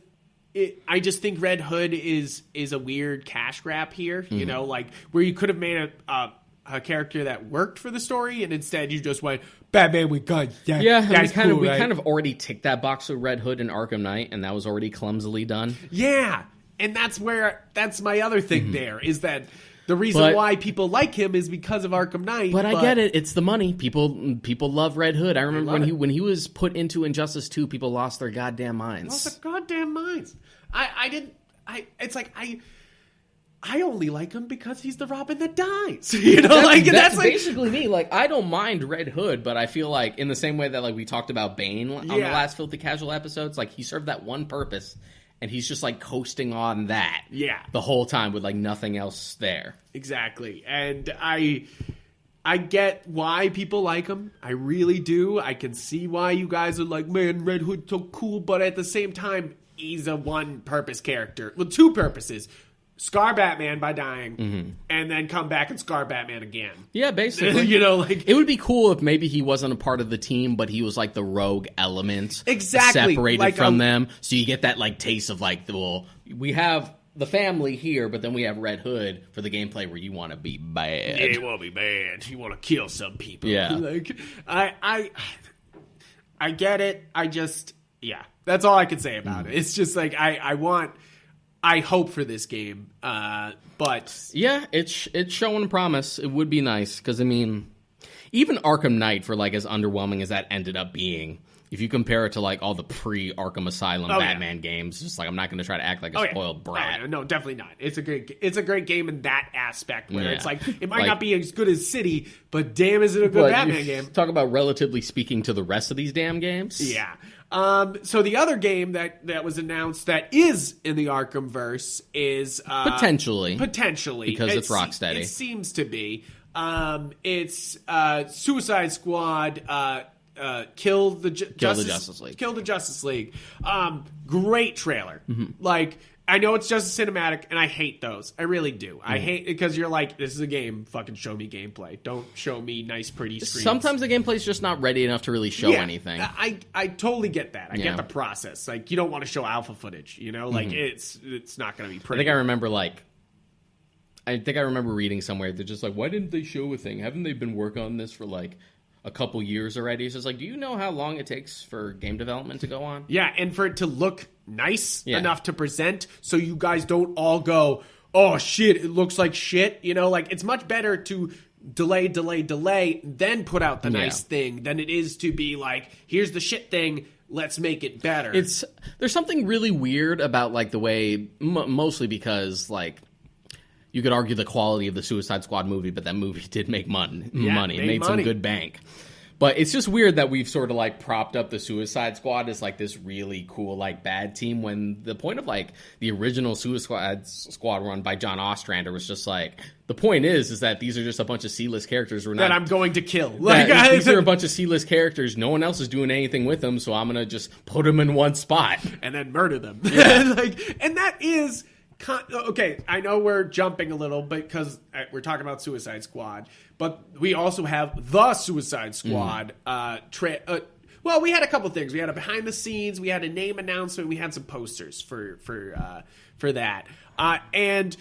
think Red Hood is a weird cash grab here. You know, like where you could have made a character that worked for the story, and instead you just went Batman with guns. We kind of already ticked that box with Red Hood and Arkham Knight, and that was already clumsily done. Yeah, and that's my other thing. There is that the reason why people like him is because of Arkham Knight. But I get it; it's the money. People love Red Hood. I remember when he was put into Injustice 2, people lost their goddamn minds. I only like him because he's the Robin that dies. You know, that's basically me. Like, I don't mind Red Hood, but I feel like in the same way that like we talked about Bane on the last Filthy Casual episodes, like he served that one purpose, and he's just like coasting on that the whole time with like nothing else there. Exactly. And I get why people like him. I really do. I can see why you guys are like, man, Red Hood's so cool, but at the same time, he's a one-purpose character. Well, two purposes. Scar Batman by dying, and then come back and scar Batman again. Yeah, basically. You know, like... It would be cool if maybe he wasn't a part of the team, but he was like the rogue element. Exactly. Separated like from them. So you get that like taste of like, well, we have the family here, but then we have Red Hood for the gameplay where you want to be bad. Yeah, you want to be bad. You want to kill some people. Yeah. Like, I get it. I just... Yeah. That's all I can say about it. It's just like, I hope for this game, but... Yeah, it's showing promise. It would be nice, because, I mean, even Arkham Knight, for, like, as underwhelming as that ended up being, if you compare it to, like, all the pre-Arkham Asylum Batman games, just, like, I'm not going to try to act like a spoiled brat. No, definitely not. It's a great game in that aspect, where it's like, it might not be as good as City, but damn is it a good Batman game. Talk about relatively speaking to the rest of these damn games. Yeah. So the other game that was announced that is in the Arkhamverse is potentially because it's Rocksteady. It seems to be. It's Suicide Squad. Kill the Justice League. Kill the Justice League. Great trailer. Like, I know it's just a cinematic, and I hate those. I really do. I hate it because you're like, this is a game. Fucking show me gameplay. Don't show me nice, pretty screens. Sometimes the gameplay's just not ready enough to really show anything. I totally get that. I get the process. Like, you don't want to show alpha footage. You know, like it's not going to be pretty. I think I remember reading somewhere they're just like, why didn't they show a thing? Haven't they been working on this for like a couple years already? It's just like, do you know how long it takes for game development to go on? Yeah, and for it to look nice enough to present, so you guys don't all go, oh shit, it looks like shit. You know, like, it's much better to delay, then put out the nice thing than it is to be like, here's the shit thing, let's make it better. There's something really weird about like the way, mostly because like, you could argue the quality of the Suicide Squad movie, but that movie did make money. It made some good bank. But it's just weird that we've sort of like propped up the Suicide Squad as like this really cool like bad team, when the point of like the original Suicide Squad run by John Ostrander was just like, the point is that these are just a bunch of C-list characters that I'm going to kill. These are a bunch of C-list characters. No one else is doing anything with them, so I'm going to just put them in one spot and then murder them. And that is... Okay, I know we're jumping a little bit because we're talking about Suicide Squad, but we also have the Suicide Squad. Well, we had a couple things. We had a behind the scenes, we had a name announcement, we had some posters for that, and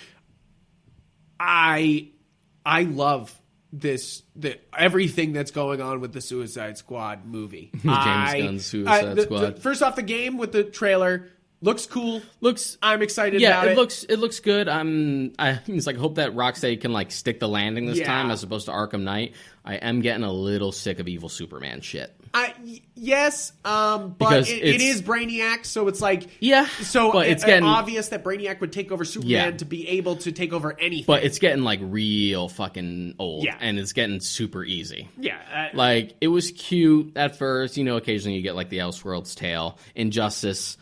I love everything that's going on with the Suicide Squad movie. James Gunn's Suicide Squad. First off, the game with the trailer. Looks cool. I'm excited about it. It looks good. I hope that Rocksteady can like stick the landing this time as opposed to Arkham Knight. I am getting a little sick of evil Superman shit. Yes, but it is Brainiac, so it's like but it's getting obvious that Brainiac would take over Superman to be able to take over anything. But it's getting like real fucking old, and it's getting super easy. Yeah, like it was cute at first. You know, occasionally you get like the Elseworlds tale. Injustice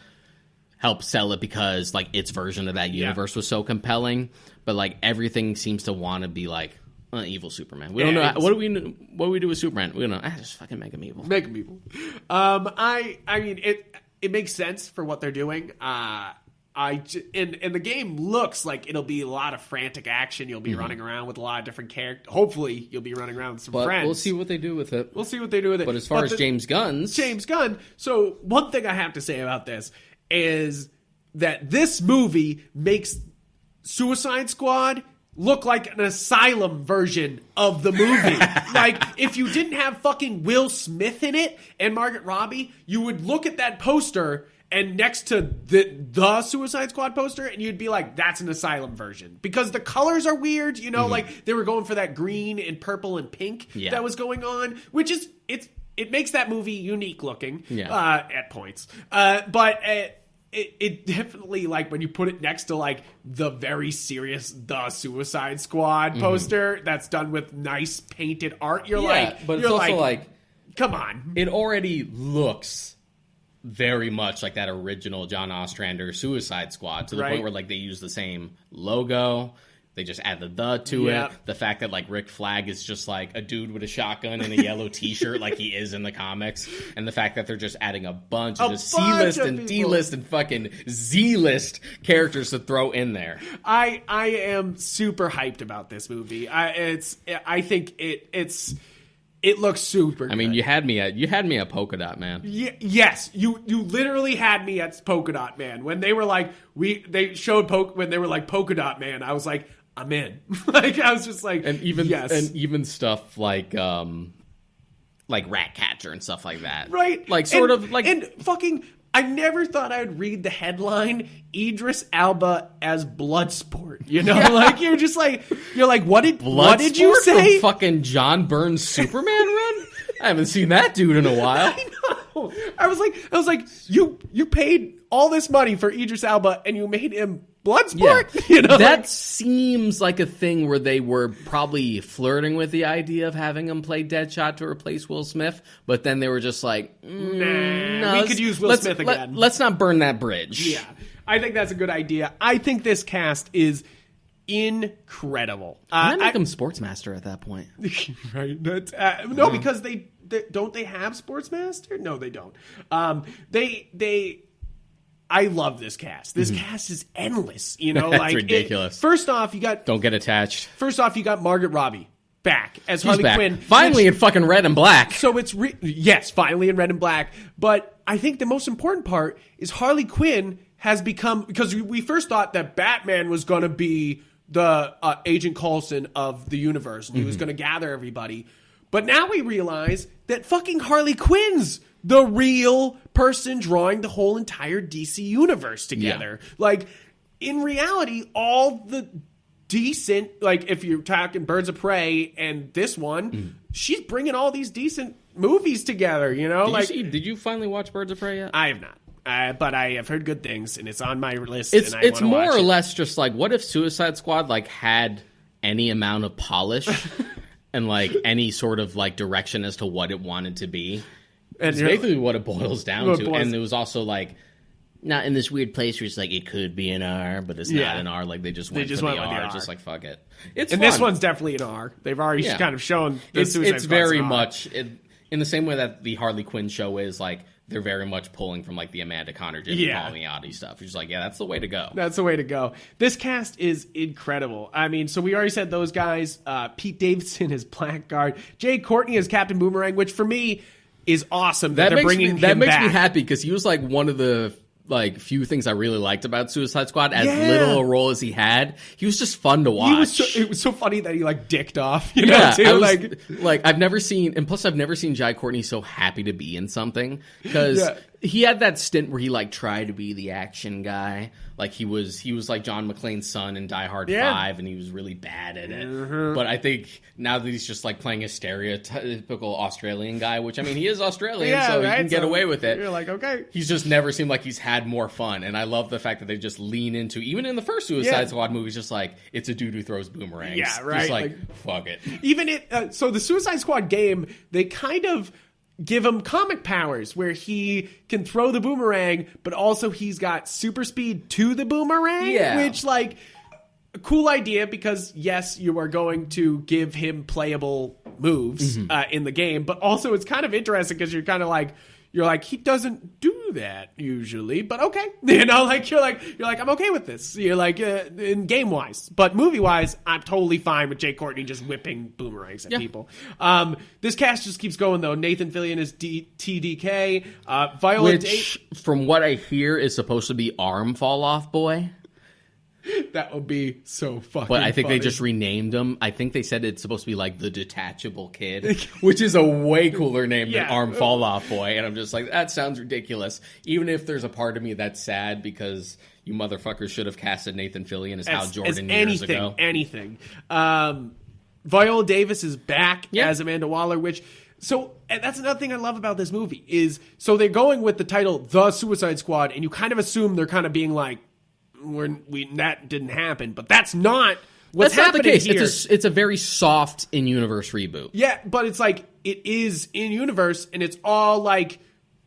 help sell it because like its version of that universe was so compelling, but like everything seems to want to be like evil Superman. We don't know what do we do with Superman. We don't know. Just fucking make him evil. Make him evil. I mean it makes sense for what they're doing. And the game looks like it'll be a lot of frantic action. You'll be running around with a lot of different characters. Hopefully, you'll be running around with some friends. We'll see what they do with it. But as far as James Gunn. So one thing I have to say about this is that this movie makes Suicide Squad look like an asylum version of the movie. Like, if you didn't have fucking Will Smith in it and Margaret Robbie, you would look at that poster and next to the Suicide Squad poster, and you'd be like, that's an asylum version. Because the colors are weird, you know, like, they were going for that green and purple and pink that was going on, which is, it makes that movie unique looking at points. But it definitely, like, when you put it next to, like, the very serious The Suicide Squad poster that's done with nice painted art, you're like... but it's also like... Come on. It already looks very much like that original John Ostrander Suicide Squad, to the point where like they use the same logo. They just add the to it. The fact that like Rick Flag is just like a dude with a shotgun and a yellow T-shirt like he is in the comics, and the fact that they're just adding a bunch of just C-list and D-list and fucking Z-list characters to throw in there. I am super hyped about this movie. I think it looks super good. I mean, you had me at Polka Dot Man. Yes, you literally had me at Polka Dot Man. When they were like they showed when they were like Polka Dot Man, I was like, I'm in. Like I was just like, and even stuff like Ratcatcher and stuff like that. Right. Like and fucking I never thought I'd read the headline Idris Elba as Bloodsport. You know, like you're like, what did you say? From fucking John Byrne's Superman run? I haven't seen that dude in a while. I know. I was like, you paid all this money for Idris Elba and you made him Bloodsport? Yeah. You know, that seems like a thing where they were probably flirting with the idea of having him play Deadshot to replace Will Smith, but then they were just like, no, we could use Will Smith again. Let's not burn that bridge. Yeah, I think that's a good idea. I think this cast is incredible. I make him Sportsmaster at that point. Right? No, because they don't they have Sportsmaster? No, they don't. I love this cast. This cast is endless. You know, like ridiculous. First off, you got don't get attached. First off, you got Margaret Robbie back as Harley Quinn. Finally in fucking red and black. So it's yes, finally in red and black. But I think the most important part is Harley Quinn has become, because we first thought that Batman was going to be the Agent Coulson of the universe, and he was going to gather everybody. But now we realize that fucking Harley Quinn's the real person drawing the whole entire DC universe together. Yeah. Like, in reality, all the decent, like, if you're talking Birds of Prey and this one, she's bringing all these decent movies together, you know? Did you finally watch Birds of Prey yet? I have not. But I have heard good things, and it's on my list. It's more or less just like, what if Suicide Squad like had any amount of polish and like any sort of like direction as to what it wanted to be? It's basically what it boils down to. And it was also like not in this weird place where it's like it could be an R, but it's not an R. Like they just went for the R. Just like fuck it. It's and fun. This one's definitely an R. They've already kind of shown. It's very much in the same way that the Harley Quinn show is like. They're very much pulling from like the Amanda Conner, Jimmy Palmiotti stuff. You're just like, that's the way to go. That's the way to go. This cast is incredible. I mean, so we already said those guys. Pete Davidson as Blackguard, Jay Courtney as Captain Boomerang, which for me is awesome. That makes me happy because he was like one of the like few things I really liked about Suicide Squad. As little a role as he had, he was just fun to watch. It was so funny that he like dicked off. You know, too. Like I've never seen, and plus I've never seen Jai Courtney so happy to be in something because he had that stint where he like tried to be the action guy. Like he was like John McClane's son in Die Hard 5, and he was really bad at it. But I think now that he's just like playing a stereotypical Australian guy, which I mean he is Australian, so he can get away with it. You're like, okay. He's just never seemed like he's had more fun, and I love the fact that they just lean into, even in the first Suicide Squad movie, it's just like it's a dude who throws boomerangs. Yeah, right. Just like fuck it. Even so the Suicide Squad game, they kind of give him comic powers where he can throw the boomerang, but also he's got super speed to the boomerang, which like a cool idea because yes, you are going to give him playable moves in the game, but also it's kind of interesting because you're kind of like, he doesn't do that usually, but okay. You know, like you're like, I'm okay with this. You're like, in game wise, but movie wise, I'm totally fine with Jay Courtney just whipping boomerangs at people. This cast just keeps going though. Nathan Fillion is TDK. Viola, which from what I hear is supposed to be Arm Fall Off Boy. That would be so fucking But I think funny. they just renamed him. I think they said it's supposed to be like the Detachable Kid, which is a way cooler name than Arm Fall Off Boy. And I'm just like, that sounds ridiculous. Even if there's a part of me that's sad because you motherfuckers should have casted Nathan Fillion as Hal Jordan years ago. Anything. Viola Davis is back as Amanda Waller, which... So and that's another thing I love about this movie is... So they're going with the title The Suicide Squad, and you kind of assume they're kind of being like, that didn't happen, but that's not what's happening the case. here. It's a very soft in-universe reboot. Yeah, but it's like it is in-universe, and it's all like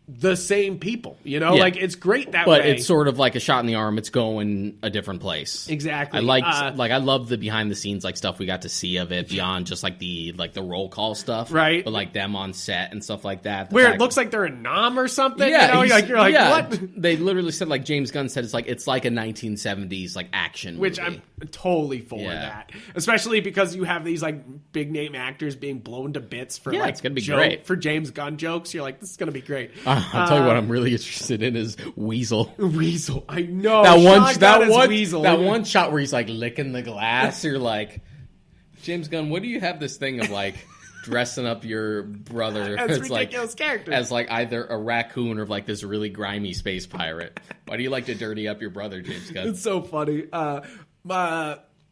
the same people, you know, Yeah. like it's great that But way. it's sort of like a shot in the arm. It's going a different place. Exactly. I I love the behind the scenes like stuff we got to see of it beyond just like the roll call stuff, Right. But like them on set and stuff like that. where it looks like they're in Nam or something. Yeah, you know, you're like what? They literally said like James Gunn said it's like a 1970s like action Which movie. I'm totally for Yeah. that, especially because you have these like big name actors being blown to bits for like it's gonna be great. for James Gunn jokes. You're like, this is gonna be great. I'll tell you what I'm really interested in is Weasel. Weasel, I know that one shot where he's like licking the glass. You're like, James Gunn, what do you have this thing of like dressing up your brother as as ridiculous like characters as like either a raccoon or like this really grimy space pirate? Why do you like to dirty up your brother, James Gunn? It's so funny.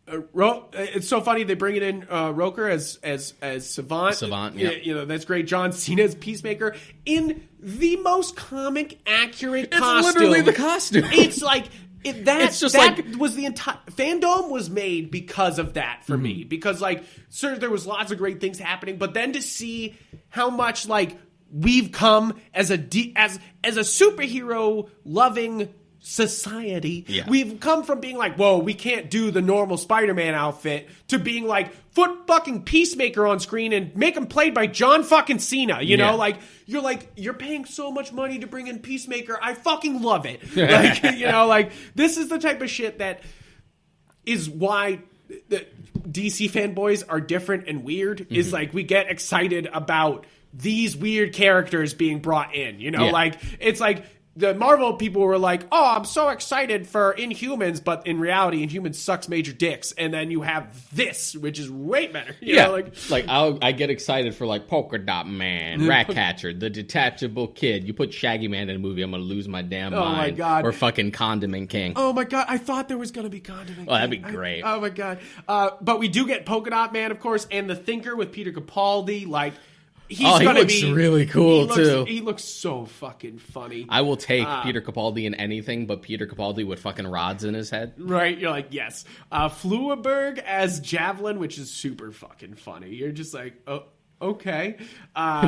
It's so funny they bring it in Roker as Savant. Savant, yeah. You know, that's great. John Cena's Peacemaker in the most comic accurate costume. It's literally the costume. It's like It's just that like- was the entire Fandom was made because of that for Mm-hmm. me, because like sure there was lots of great things happening, but then to see how much like we've come as a superhero loving society. Yeah. We've come from being like, whoa, we can't do the normal Spider-Man outfit, to being like, put fucking Peacemaker on screen and make him played by John fucking Cena. You know, like, you're paying so much money to bring in Peacemaker. I fucking love it. Like, you know, like, this is the type of shit that is why the DC fanboys are different and weird, is like, we get excited about these weird characters being brought in, you know, like, it's like, the Marvel people were like, oh, I'm so excited for Inhumans, but in reality, Inhumans sucks major dicks. And then you have this, which is way better. You know, like I get excited for like Polka Dot Man, Ratcatcher, the Detachable Kid. You put Shaggy Man in a movie, I'm gonna lose my damn mind. Oh my God. Or fucking Condiment King. oh my God, I thought there was going to be Condiment Oh, that'd be King. great. Oh my God. But we do get Polka Dot Man, of course, and the Thinker with Peter Capaldi. Like, he's he gonna looks be really cool, too. He looks so fucking funny. I will take Peter Capaldi in anything, but Peter Capaldi with fucking rods in his head. Right, you're like, yes. Fluenberg as Javelin, which is super fucking funny. You're just like, oh, okay.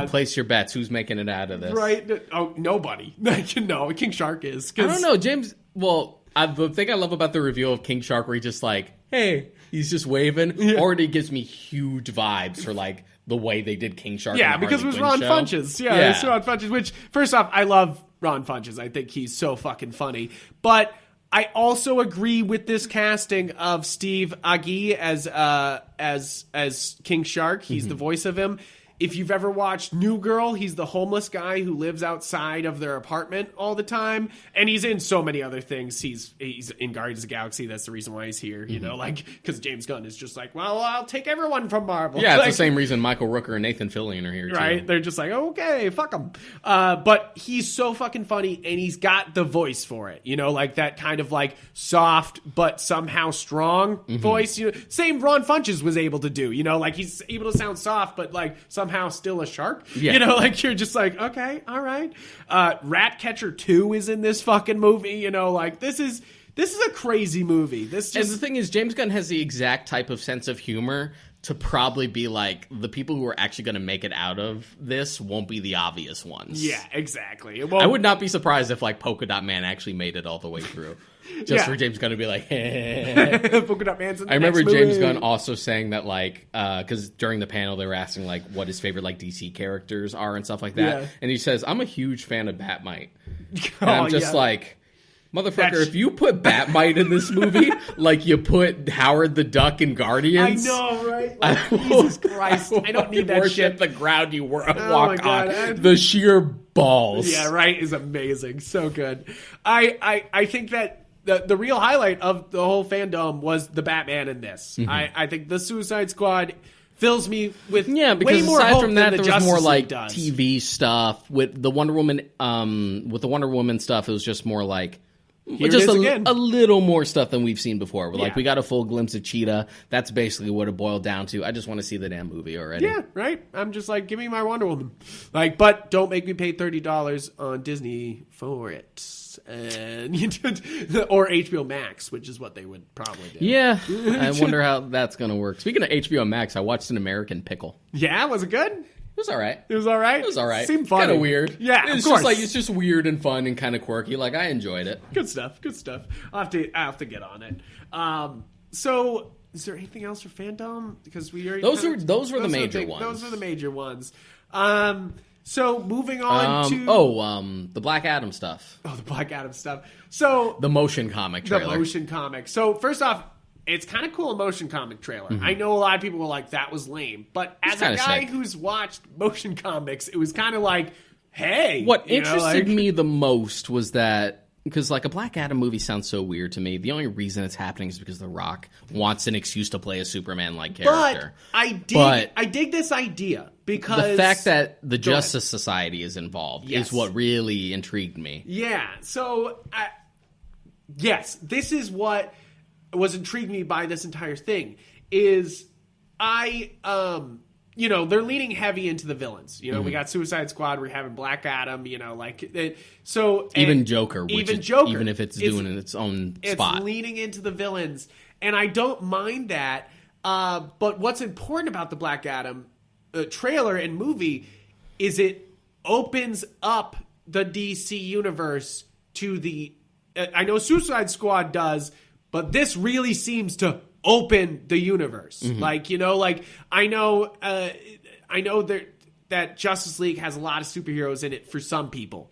Place your bets. Who's making it out of this? Right? Oh, nobody. No, King Shark is. I don't know, James. Well, the thing I love about the reveal of King Shark, where he's just like, hey, he's just waving, already gives me huge vibes for like the way they did King Shark. Yeah, in the because it was Harley Ron Quinn show. Funches. Yeah, it's Ron Funches. Which, first off, I love Ron Funches. I think he's so fucking funny. But I also agree with this casting of Steve Agee as King Shark. He's the voice of him. If you've ever watched New Girl, he's the homeless guy who lives outside of their apartment all the time, and he's in so many other things. He's in Guardians of the Galaxy. That's the reason why he's here, you know, like, because James Gunn is just like, well, I'll take everyone from Marvel. Yeah, it's like, the same reason Michael Rooker and Nathan Fillion are here, too. right? They're just like, okay, fuck him. But he's so fucking funny, and he's got the voice for it. You know, like that kind of like soft but somehow strong voice. You know, same Ron Funches was able to do. You know, like he's able to sound soft, but like somehow still a shark. Yeah. You know, like you're just like, okay, all right. Ratcatcher 2 is in this fucking movie. You know, like this is a crazy movie. This just, And the thing is, James Gunn has the exact type of sense of humor to probably be like, the people who are actually going to make it out of this won't be the obvious ones. yeah, exactly. I would not be surprised if like Polka Dot Man actually made it all the way through. Just Yeah. for James Gunn to be like, hey. Polka Dot Man's in the I remember next James movie. Gunn also saying that, like, because during the panel they were asking, like, what his favorite, like, DC characters are and stuff like that. Yeah. And he says, I'm a huge fan of Batmite. And Oh, I'm just yeah. like, motherfucker, That's- if you put Batmite in this movie, like you put Howard the Duck in I Guardians. know, right? Like, Jesus Christ. I don't need that worship shit. the ground you my walk God, on. The sheer balls. Yeah, right, is amazing. So good. I think that the real highlight of the whole fandom was the Batman in this. I think the Suicide Squad fills me with Yeah, because way more aside hope from than that, the there was Justice more League like does. TV stuff with the Wonder Woman. With the Wonder Woman stuff, it was just more like Here just it is again. a little more stuff than we've seen before. We're like, Yeah. we got a full glimpse of Cheetah. That's basically what it boiled down to. I just want to see the damn movie already. Yeah, right. I'm just like, give me my Wonder Woman. Like, but don't make me pay $30 on Disney for it, and or HBO Max, which is what they would probably do. Yeah, I wonder how that's gonna work. Speaking of HBO Max, I watched An American Pickle. Yeah, was it good? It was all right. It was all right? It was all right. Seemed funny. Kind of weird. Yeah, it's of course. just like it's just weird and fun and kind of quirky. Like I enjoyed it. Good stuff. Good stuff. I have to get on it. So, is there anything else for Fandom? Because we already those were the major ones. Those are the major ones. So moving on to the Black Adam stuff. the Black Adam stuff. So the motion comic trailer. The motion comic. So first off, it's kind of cool a motion comic trailer. I know a lot of people were like, that was lame. But as a guy who's watched motion comics, it was kind of like, hey. What interested me the most was that, because like a Black Adam movie sounds so weird to me. The only reason it's happening is because The Rock wants an excuse to play a Superman-like character. But I dig this idea because the fact that the Justice Society is involved is what really intrigued me. Yeah. So, yes, this is what was intrigued me by this entire thing is they're leaning heavy into the villains. We got Suicide Squad, we're having Black Adam, even Joker, even if it's doing in its own spot. It's leaning into the villains, and I don't mind that. But what's important about the Black Adam trailer and movie is it opens up the DC universe to the I know Suicide Squad does, but this really seems to open the universe. I know that Justice League has a lot of superheroes in it for some people.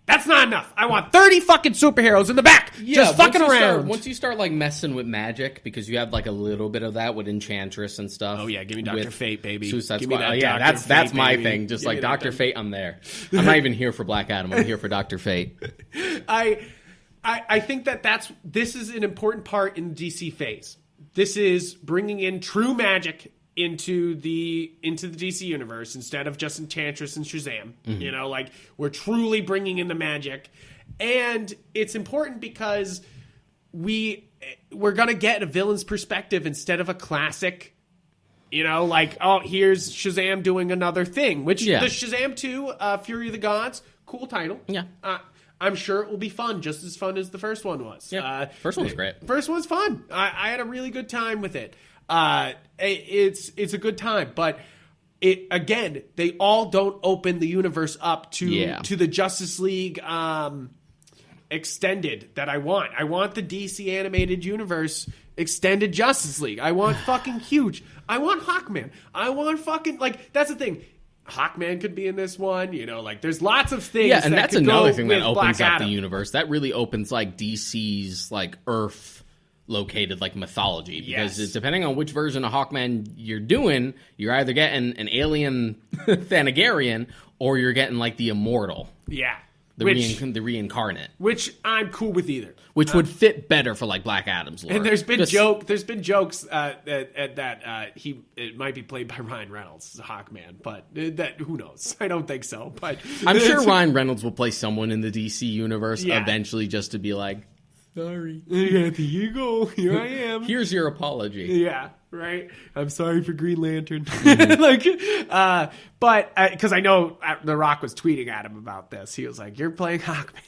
That's not enough. I want 30 fucking superheroes in the back, just fucking around. Once you start like messing with magic, because you have like a little bit of that with Enchantress and stuff. Oh yeah, give me Dr. Fate, baby. Suicide Squad. That's my thing. Just like Dr. Fate, I'm there. I'm not even here for Black Adam. I'm here for Dr. Fate. I think this is an important part in the DC phase. This is bringing in true magic into the DC universe instead of just Enchantress and Shazam. We're truly bringing in the magic, and it's important because we're gonna get a villain's perspective instead of a classic. Here's Shazam doing another thing, which the Shazam 2, Fury of the Gods, cool title. Yeah. I'm sure it will be fun, just as fun as the first one was. Yeah, first one was great. First one was fun. I had a really good time with it. It's a good time, but they all don't open the universe up to the Justice League extended that I want. I want the DC animated universe extended Justice League. I want fucking huge. I want Hawkman. I want fucking that's the thing. Hawkman could be in this one, there's lots of things. Yeah, and that's another thing that opens Black up Adam. the universe. That really opens like DC's like Earth located like mythology, because it's, depending on which version of Hawkman you're doing, you're either getting an alien Thanagarian or you're getting like the immortal. Yeah. The reincarnate. Which I'm cool with either. Which would fit better for like Black Adam's lore. And there's been jokes that it might be played by Ryan Reynolds as Hawkman, but who knows? I don't think so. But I'm sure Ryan Reynolds will play someone in the DC universe eventually, just to be like, sorry. Yeah, here you go. Here I am. Here's your apology. Yeah, right. I'm sorry for Green Lantern. Mm-hmm. But because I know The Rock was tweeting at him about this. He was like, "You're playing Hawkman."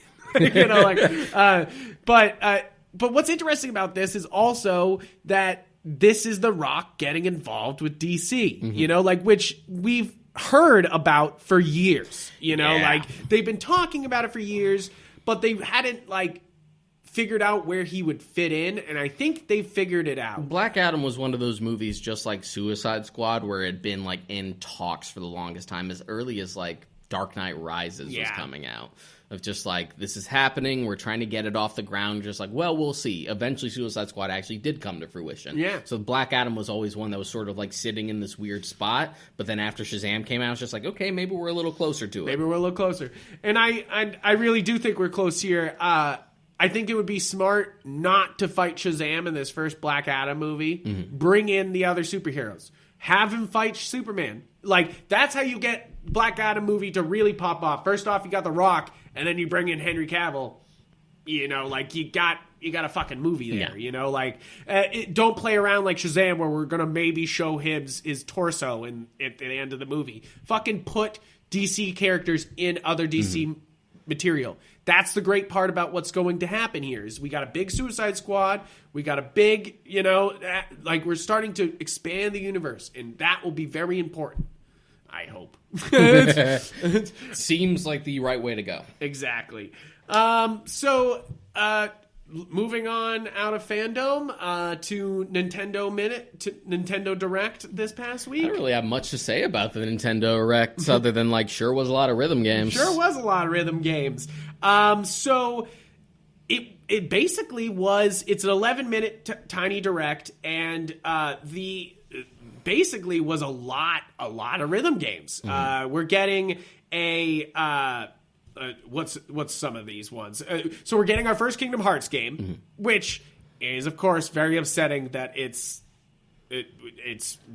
But what's interesting about this is also that this is The Rock getting involved with DC. Mm-hmm. Which we've heard about for years. They've been talking about it for years, but they hadn't figured out where he would fit in, and I think they figured it out. Black Adam was one of those movies, just like Suicide Squad, where it had been in talks for the longest time, as early as Dark Knight Rises was coming out. Of just this is happening, we're trying to get it off the ground, just we'll see. Eventually Suicide Squad actually did come to fruition. Yeah. So Black Adam was always one that was sort of sitting in this weird spot, but then after Shazam came out, it's just okay, maybe we're a little closer to it. Maybe we're a little closer. And I really do think we're close here. I think it would be smart not to fight Shazam in this first Black Adam movie. Mm-hmm. Bring in the other superheroes. Have him fight Superman. That's how you get Black Adam movie to really pop off. First off, you got The Rock, and then you bring in Henry Cavill. You got a fucking movie there. Yeah. Don't play around like Shazam, where we're gonna maybe show his torso at the end of the movie. Fucking put DC characters in other DC material. That's the great part about what's going to happen here is we got a big Suicide Squad. We got a big, we're starting to expand the universe, and that will be very important. I hope. Seems like the right way to go. Exactly. Moving on out of Fandom to Nintendo Direct this past week. I don't really have much to say about the Nintendo Direct other than sure was a lot of rhythm games. Sure was a lot of rhythm games. So it basically was, it's an 11-minute tiny direct, and basically was a lot of rhythm games. We're getting what's some of these ones? So we're getting our first Kingdom Hearts game, which is of course very upsetting that it's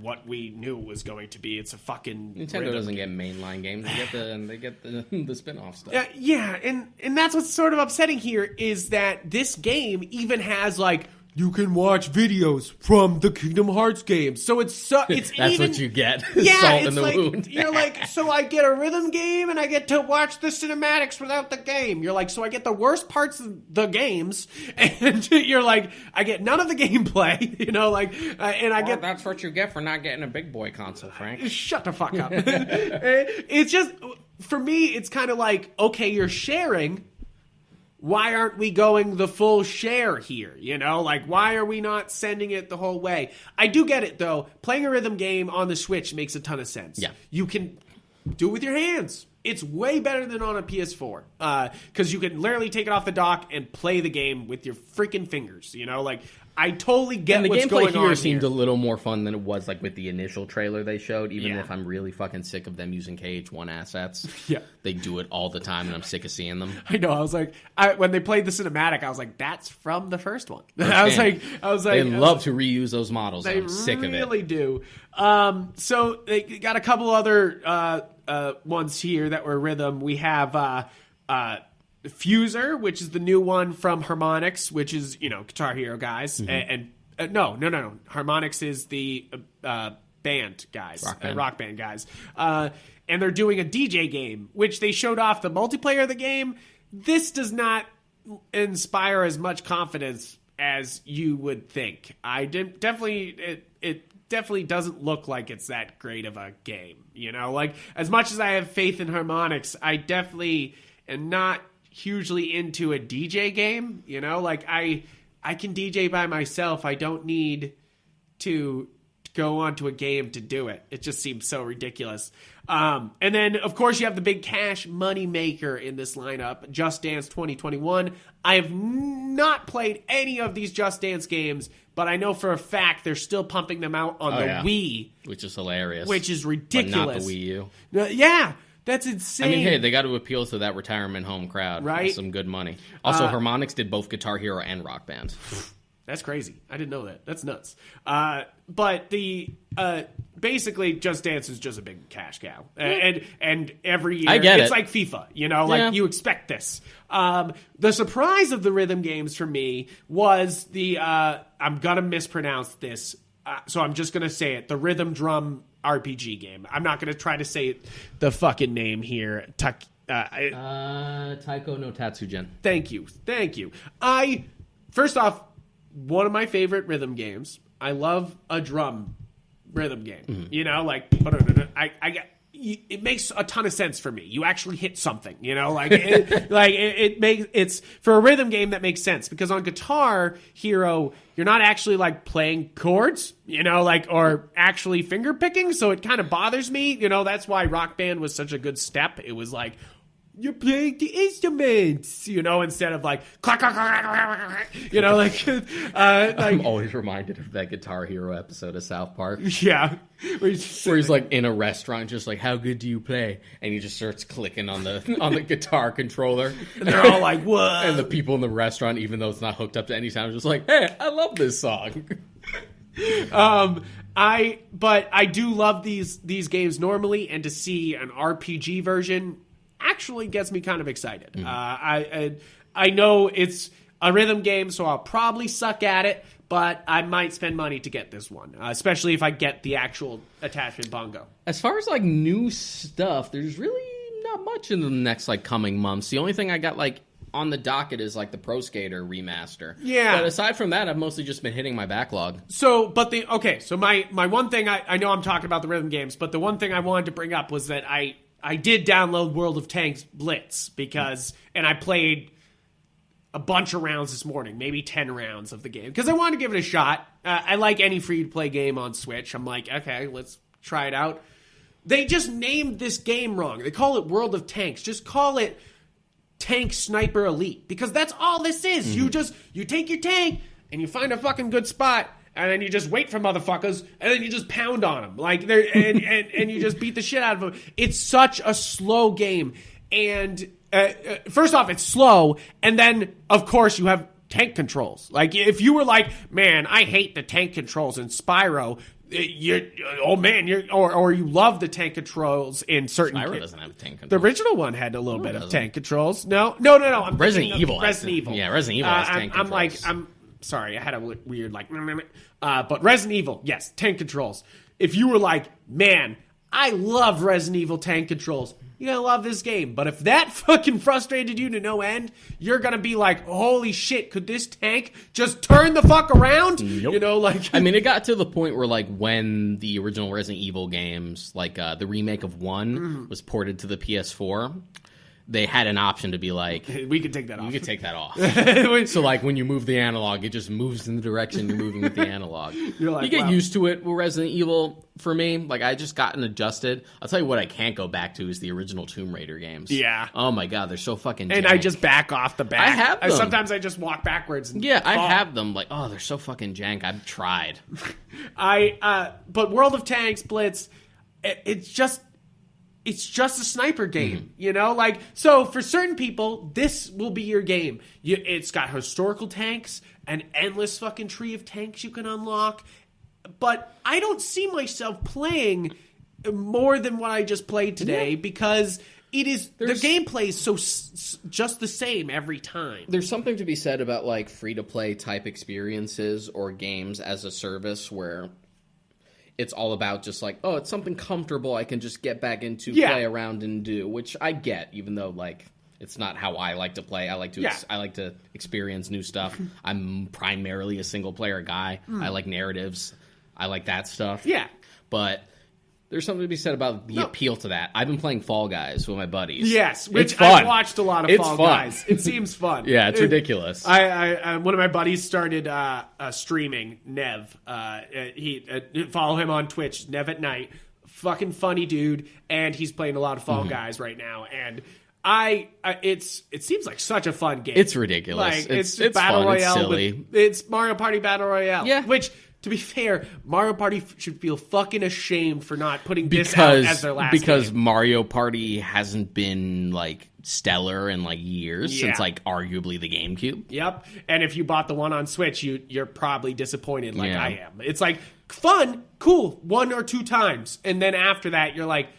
what we knew it was going to be. It's a fucking Nintendo doesn't get mainline games. They get the spin-off stuff. Yeah, and that's what's sort of upsetting here is that this game even has you can watch videos from the Kingdom Hearts games. So it's That's even, what you get. Yeah, Salt it's in the wound. You're so I get a rhythm game and I get to watch the cinematics without the game. You're so I get the worst parts of the games, and you're I get none of the gameplay. And I get that's what you get for not getting a big boy console, Frank. Shut the fuck up. It's just, for me, it's kind of okay, you're sharing. Why aren't we going the full share here? Why are we not sending it the whole way? I do get it, though. Playing a rhythm game on the Switch makes a ton of sense. Yeah. You can do it with your hands. It's way better than on a PS4. Because you can literally take it off the dock and play the game with your freaking fingers. I totally get what's going on here. The gameplay here seemed a little more fun than it was with the initial trailer they showed, even if I'm really fucking sick of them using KH1 assets. Yeah. They do it all the time, and I'm sick of seeing them. I know. I was when they played the cinematic, I was that's from the first one. I was like, they love to reuse those models. I'm sick of it. They really do. So they got a couple other ones here that were rhythm. We have Fuser, which is the new one from Harmonix, which is, Guitar Hero guys. And no. Harmonix is the band guys, rock band guys. And they're doing a DJ game, which they showed off the multiplayer of the game. This does not inspire as much confidence as you would think. It definitely doesn't look like it's that great of a game. As much as I have faith in Harmonix, I definitely am not hugely into a DJ game. I can DJ by myself. I don't need to go onto a game to do it. It just seems so ridiculous. And then, of course, you have the big cash money maker in this lineup, Just Dance 2021. I have not played any of these Just Dance games, but I know for a fact they're still pumping them out on the Wii. Which is hilarious. Which is ridiculous. But not the Wii U. Yeah. That's insane. I mean, hey, they got to appeal to that retirement home crowd. Right? With some good money. Also, Harmonix did both Guitar Hero and Rock Band. That's crazy. I didn't know that. That's nuts. But the basically, Just Dance is just a big cash cow, and every year it's like FIFA. You expect this. The surprise of the rhythm games for me was the I'm gonna mispronounce this, so I'm just gonna say it. The Rhythm Drum RPG game. I'm not gonna try to say the fucking name here. Taiko no Tatsujin. Thank you. First off, one of my favorite rhythm games. I love a drum rhythm game. It makes a ton of sense for me. You actually hit something, it makes it's for a rhythm game that makes sense because on Guitar Hero you're not actually playing chords, or actually finger picking. So it kind of bothers me. That's why Rock Band was such a good step. It was you're playing the instruments, instead of clack, clack, clack, clack, I'm always reminded of that Guitar Hero episode of South Park. Yeah. Where he's in a restaurant, just how good do you play? And he just starts clicking on the guitar controller. And they're all like, what? And the people in the restaurant, even though it's not hooked up to any sound, are just hey, I love this song. I do love these games normally, and to see an RPG version actually gets me kind of excited. I know it's a rhythm game, so I'll probably suck at it, but I might spend money to get this one, especially if I get the actual attachment bongo. As far as new stuff, there's really not much in the next coming months. The only thing I got on the docket is like the Pro Skater remaster. Yeah. But aside from that, I've mostly just been hitting my backlog. So, but so my one thing, I know I'm talking about the rhythm games, but the one thing I wanted to bring up was that I did download World of Tanks Blitz and I played a bunch of rounds this morning, maybe 10 rounds of the game, because I wanted to give it a shot. I like any free-to-play game on Switch. I'm like, okay, let's try it out. They just named this game wrong. They call it World of Tanks. Just call it Tank Sniper Elite, because that's all this is. You take your tank and you find a fucking good spot, and then you just wait for motherfuckers, and then you just pound on them, and you just beat the shit out of them. It's such a slow game, and first off, it's slow, and then of course you have tank controls. Like, if you were like, man, I hate the tank controls in Spyro, or you love the tank controls in certain. Spyro doesn't have tank controls. The original one had a little bit of tank controls. No. I'm Resident Evil. Resident Evil. Yeah, Resident Evil has tank controls. I'm sorry, I had a weird but Resident Evil, yes, tank controls. If you were like, man, I love Resident Evil tank controls, you're gonna love this game. But if that fucking frustrated you to no end, you're gonna be like, holy shit, could this tank just turn the fuck around? Nope. You know, like... I mean, it got to the point where, like, when the original Resident Evil games, like, the remake of 1 was ported to the PS4, they had an option to be like... We could take that off. You could take that off. So, like, when you move the analog, it just moves in the direction you're moving with the analog. You're like, you get wow. used to it with Resident Evil. For me, like, I just gotten adjusted. I'll tell you what I can't go back to is the original Tomb Raider games. Yeah. Oh, my God, they're so fucking And jank. I just back off the back. I have them. Sometimes I just walk backwards and Yeah, I fall. have them. Like, oh, they're so fucking jank. I've tried. But World of Tanks Blitz, it's just a sniper game, you know? Like, so for certain people, this will be your game. It's got historical tanks, an endless fucking tree of tanks you can unlock. But I don't see myself playing more than what I just played today because the gameplay is so just the same every time. There's something to be said about, like, free-to-play type experiences or games as a service where it's all about just like, oh, it's something comfortable I can just get back into, play around and do, which I get, even though, like, it's not how I like to play. I like to experience new stuff. I'm primarily a single-player guy. I like narratives. I like that stuff. Yeah. But there's something to be said about the appeal to that. I've been playing Fall Guys with my buddies. Yes, which it's fun. I've watched a lot of Fall Guys. It seems fun. Yeah, it's ridiculous. I one of my buddies started streaming, Nev. He follow him on Twitch, Nev at Night. Fucking funny dude, and he's playing a lot of Fall Guys right now. And it seems like such a fun game. It's ridiculous. Like, it's fun. Battle Royale. It's silly. It's Mario Party Battle Royale. Yeah. Which, to be fair, Mario Party should feel fucking ashamed for not putting this out as their last because game. Mario Party hasn't been, like, stellar in, like, years since, like, arguably the GameCube. Yep. And if you bought the one on Switch, you're probably disappointed like Yeah. I am. It's like, fun, cool, 1 or 2 times. And then after that, you're like,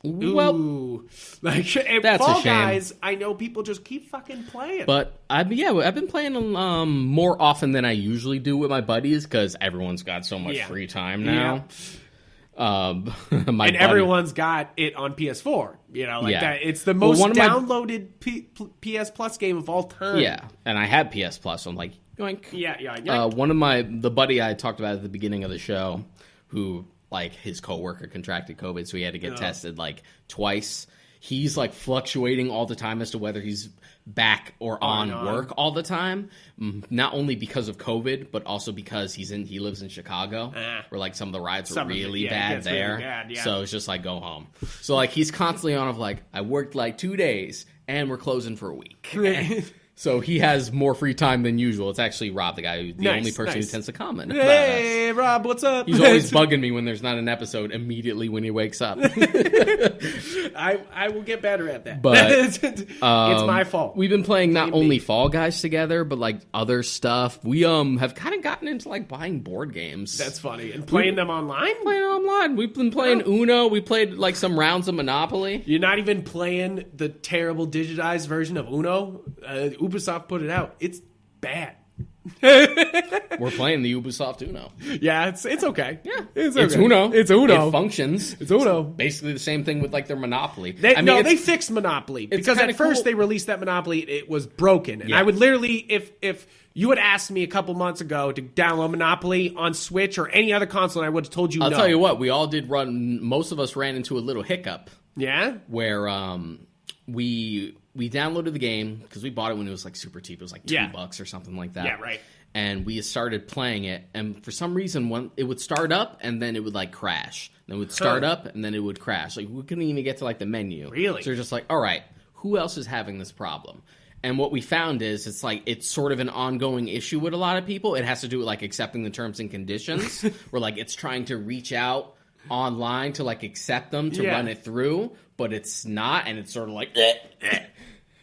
ooh. Well, like, that's Fall a shame. Guys, I know people just keep fucking playing. But I've been playing more often than I usually do with my buddies because everyone's got so much free time now. Everyone's got it on PS4. You know, like that. It's the most downloaded PS Plus game of all time. Yeah, and I had PS Plus, so I'm like, yoink. Yeah. One of the buddy I talked about at the beginning of the show, who, like, his coworker contracted COVID, so he had to get tested, like, twice. He's, like, fluctuating all the time as to whether he's back or on work all the time. Not only because of COVID, but also because he lives in Chicago, where, like, some of the rides are really bad there. Really bad, yeah. So it's just like, go home. So, like, he's constantly on of, like, I worked, like, 2 days, and we're closing for a week. So he has more free time than usual. It's actually Rob, the guy the only person who tends to comment. Hey, Rob, what's up? He's always bugging me when there's not an episode immediately when he wakes up. I will get better at that. But it's my fault. We've been playing not only Fall Guys together, but, like, other stuff. We have kind of gotten into, like, buying board games. That's funny. And playing them online? Playing online. We've been playing Uno. We played, like, some rounds of Monopoly. You're not even playing the terrible digitized version of Uno? Ubisoft put it out. It's bad. We're playing the Ubisoft Uno. Yeah, it's okay. Yeah, it's Uno. It's Uno. It functions. It's Uno. Basically the same thing with like their Monopoly. They fixed Monopoly because at first cool. they released that Monopoly, it was broken, and Yeah. I would literally, if you had asked me a couple months ago to download Monopoly on Switch or any other console, and I would have told you I'll no. tell you what, we all did run. Most of us ran into a little hiccup. Yeah, where we downloaded the game because we bought it when it was like super cheap. It was like $2 or something like that. Yeah, right. And we started playing it, and for some reason, it would start up and then it would like crash. Then it would start up and then it would crash. Like we couldn't even get to like the menu. Really? So we're just like, all right, who else is having this problem? And what we found is it's sort of an ongoing issue with a lot of people. It has to do with like accepting the terms and conditions, where like it's trying to reach out online to like accept them to run it through, but it's not, and it's sort of like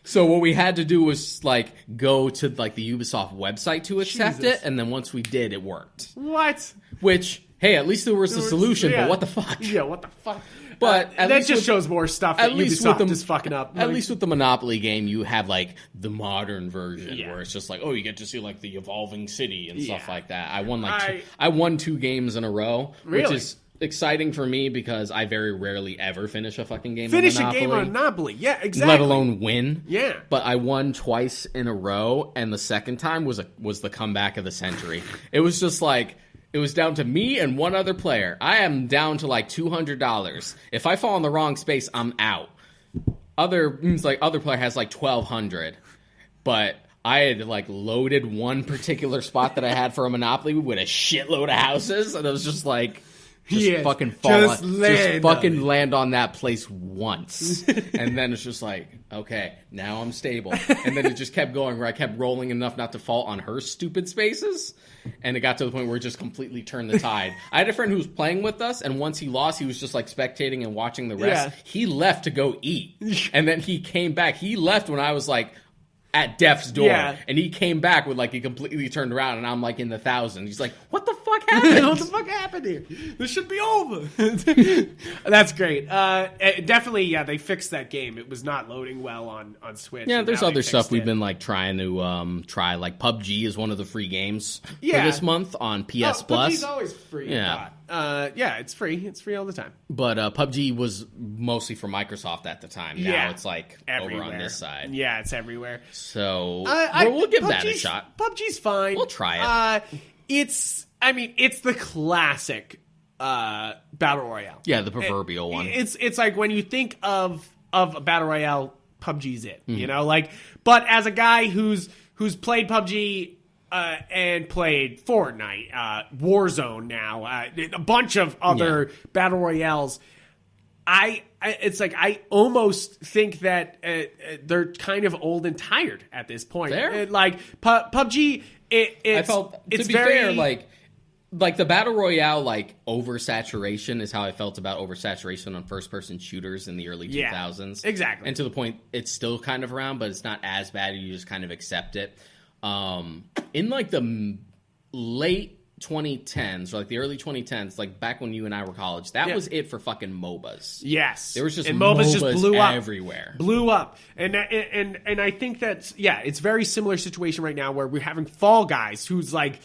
So what we had to do was like go to like the Ubisoft website to accept it, and then once we did, it worked. What? Which, hey, at least there was a solution, but what the fuck? Yeah, what the fuck? But that just shows more stuff that Ubisoft is fucking up. At least with the Monopoly game, you have like the modern version where it's just like, oh, you get to see like the evolving city and stuff like that. I won 2 games in a row, which is exciting for me because I very rarely ever finish a fucking game. A game on Monopoly, yeah, exactly. Let alone win. Yeah. But I won twice in a row, and the second time was the comeback of the century. It was just like, it was down to me and one other player. I am down to like $200. If I fall in the wrong space, I'm out. Other player has like $1,200, but I had like loaded one particular spot that I had for a Monopoly with a shitload of houses, and it was just like, fucking land on that place once. And then it's just like, okay, now I'm stable. And then it just kept going where I kept rolling enough not to fall on her stupid spaces. And it got to the point where it just completely turned the tide. I had a friend who was playing with us, and once he lost, he was just like spectating and watching the rest. Yeah. He left to go eat. And then he came back. He left when I was like at death's door, and he came back with like he completely turned around, and I'm like in the thousands. He's like, "What the fuck happened? What the fuck happened here? This should be over." That's great. Definitely, yeah, they fixed that game. It was not loading well on Switch. Yeah, there's other stuff we've been like trying to try. Like PUBG is one of the free games for this month on PS Plus. PUBG's always free. Yeah. It's free. It's free all the time. But PUBG was mostly for Microsoft at the time. Now it's like everywhere. over on this side. Yeah, it's everywhere. So we'll give that a shot. PUBG's fine. We'll try it. It's the classic battle royale. Yeah, the proverbial one. It's like when you think of a battle royale, PUBG's it. Mm-hmm. You know, like. But as a guy who's played PUBG. And played Fortnite, Warzone now, a bunch of other battle royales. It's like I almost think that they're kind of old and tired at this point. Like PUBG, I felt to be fair, like the battle royale, like oversaturation is how I felt about oversaturation on first-person shooters in the early 2000s. Exactly, and to the point it's still kind of around, but it's not as bad. You just kind of accept it. In like the late 2010s or like the early 2010s, like back when you and I were college, that was it for fucking MOBAs. Yes, there was just and MOBAs just blew up everywhere, and I think that's it's very similar situation right now where we're having Fall Guys, who's like,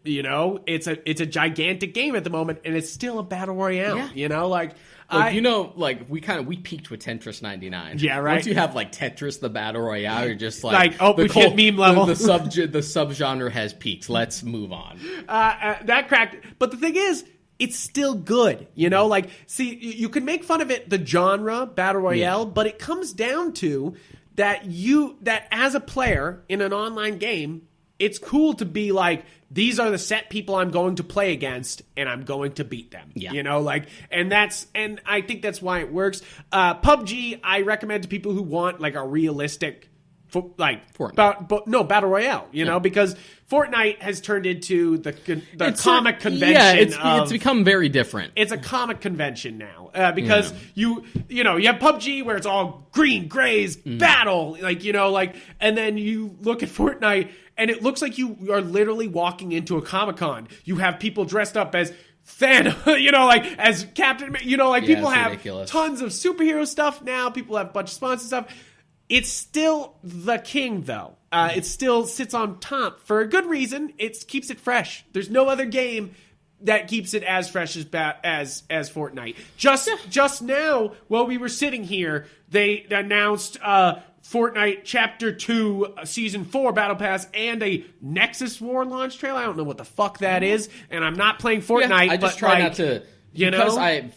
you know, it's a gigantic game at the moment, and it's still a battle royale. Yeah. You know, like. We peaked with Tetris 99. Yeah, right. Once you have like Tetris, the battle royale, you're just like we've hit meme level. The subgenre has peaked. Let's move on. That cracked. But the thing is, it's still good. You know, like, see, you can make fun of it, the genre battle royale, but it comes down to that as a player in an online game, it's cool to be like, these are the set people I'm going to play against, and I'm going to beat them. Yeah. You know, like, and I think that's why it works. PUBG, I recommend to people who want like a realistic, battle royale. You know, because Fortnite has turned into the comic convention. Yeah, it's become very different. It's a comic convention now because you have PUBG where it's all green, grays, battle, like, you know, like, and then you look at Fortnite. And it looks like you are literally walking into a Comic-Con. You have people dressed up as Thanos, you know, like as Captain, you know, like people have ridiculous. Tons of superhero stuff now. People have a bunch of sponsor stuff. It's still the king, though. it still sits on top for a good reason. It keeps it fresh. There's no other game that keeps it as fresh as Fortnite. Just now, while we were sitting here, they announced Fortnite Chapter 2 Season 4 Battle Pass and a Nexus War launch trailer. I don't know what the fuck that is, and I'm not playing Fortnite. Yeah, I just try not to, because know?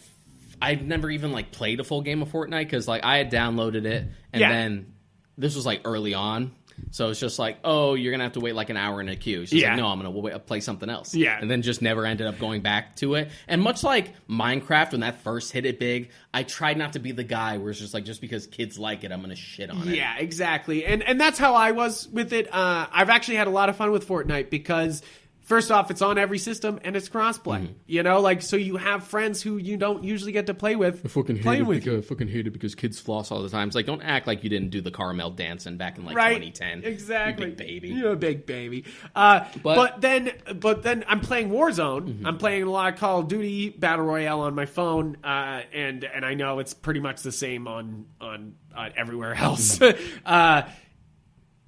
I've never even like played a full game of Fortnite, because like I had downloaded it, and then this was like early on. So it's just like, oh, you're going to have to wait like an hour in a queue. She's like, no, I'm going to play something else. Yeah. And then just never ended up going back to it. And much like Minecraft, when that first hit it big, I tried not to be the guy where it's just like, just because kids like it, I'm going to shit on it. Yeah, exactly. And that's how I was with it. I've actually had a lot of fun with Fortnite because... First off, it's on every system, and it's crossplay. You know, like, so you have friends who you don't usually get to play with. I fucking hate it because kids floss all the time. It's like, don't act like you didn't do the caramel dancing back in, like, 2010. Exactly. You big baby. You're a big baby. But then I'm playing Warzone. I'm playing a lot of Call of Duty Battle Royale on my phone, and I know it's pretty much the same on everywhere else.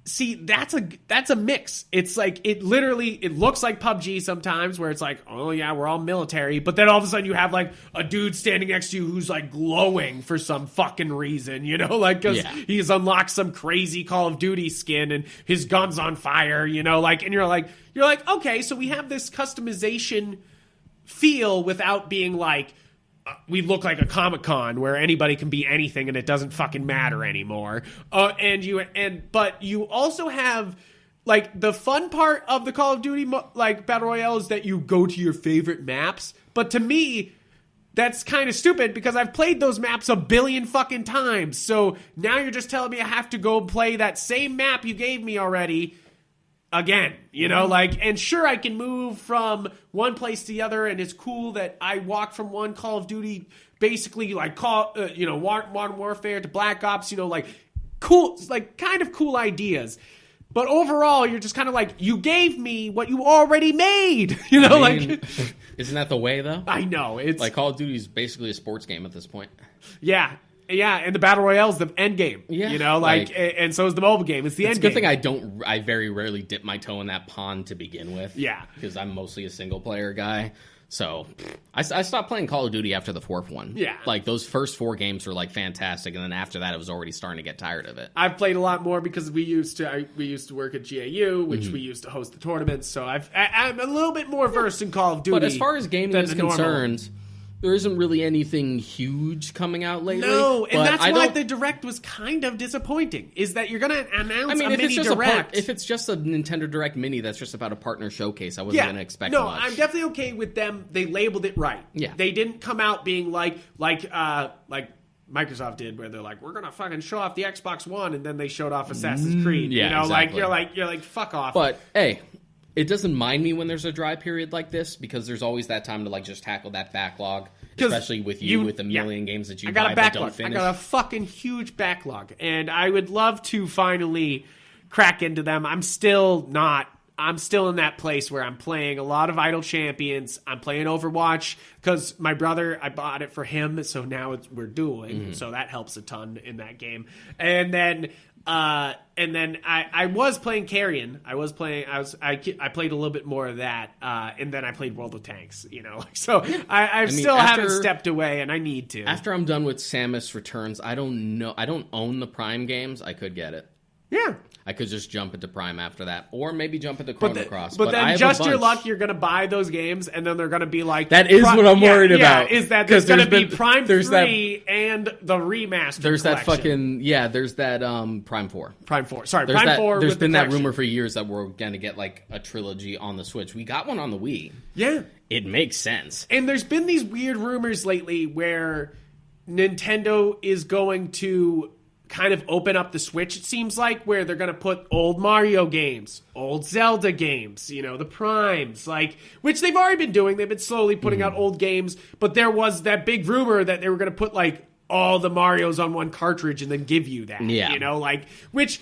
See, that's a mix. It's like, it looks like PUBG sometimes, where it's like, oh yeah, we're all military, but then all of a sudden you have like a dude standing next to you who's like glowing for some fucking reason, you know, like because he's unlocked some crazy Call of Duty skin and his gun's on fire, you know, like, and you're like, okay, so we have this customization feel without being like, we look like a Comic-Con where anybody can be anything and it doesn't fucking matter anymore. But you also have, like, the fun part of the Call of Duty like Battle Royale is that you go to your favorite maps. But to me, that's kind of stupid because I've played those maps a billion fucking times. So now you're just telling me I have to go play that same map you gave me already again, you know, like, and sure, I can move from one place to the other, and it's cool that I walk from one Call of Duty, basically, like, Modern Warfare to Black Ops, you know, like, cool, like, kind of cool ideas. But overall, you're just kind of like, you gave me what you already made, you know, like... Isn't that the way, though? I know, it's... Like, Call of Duty is basically a sports game at this point. Yeah. Yeah, and the Battle Royale is the end game. Yeah, you know, like and so is the mobile game. It's the end game. It's a good thing I very rarely dip my toe in that pond to begin with. Yeah. Because I'm mostly a single-player guy. So I stopped playing Call of Duty after the fourth one. Yeah. Like, those first 4 games were, like, fantastic, and then after that, I was already starting to get tired of it. I've played a lot more because we used to work at GAU, which we used to host the tournaments, so I'm a little bit more versed in Call of Duty. But as far as gaming is concerned... There isn't really anything huge coming out lately. No, and that's why the Direct was kind of disappointing, is that you're going to announce a mini Direct. If it's just a Nintendo Direct Mini that's just about a partner showcase, I wasn't going to expect much. No, I'm definitely okay with them. They labeled it right. Yeah. They didn't come out being like Microsoft did, where they're like, we're going to fucking show off the Xbox One, and then they showed off Assassin's Creed. Yeah, you know, exactly. you're like, fuck off. But, hey... It doesn't mind me when there's a dry period like this, because there's always that time to, like, just tackle that backlog, especially with you with a million games that you buy but don't finish. I got a fucking huge backlog, and I would love to finally crack into them. I'm still in that place where I'm playing a lot of Idle Champions. I'm playing Overwatch because my brother, I bought it for him, so now we're dueling, so that helps a ton in that game. And then I was playing Carrion. I played a little bit more of that, and then I played World of Tanks. You know, so I still haven't stepped away, and I need to. After I'm done with Samus Returns, I don't know. I don't own the Prime games. I could get it. Yeah. I could just jump into Prime after that, or maybe jump into Chrono Cross. But then just your luck, you're going to buy those games, and then they're going to be like... That is what I'm worried about. Is that there's going to be Prime 3 and the remastered There's collection. that fucking... Yeah, there's that Prime 4. Prime 4. Sorry, Prime 4 There's been that rumor for years that we're going to get like a trilogy on the Switch. We got one on the Wii. Yeah. It makes sense. And there's been these weird rumors lately where Nintendo is going to... kind of open up the Switch, it seems like, where they're going to put old Mario games, old Zelda games, you know, the Primes, like, which they've already been doing. They've been slowly putting out old games, but there was that big rumor that they were going to put, like, all the Marios on one cartridge and then give you that, you know, like, which...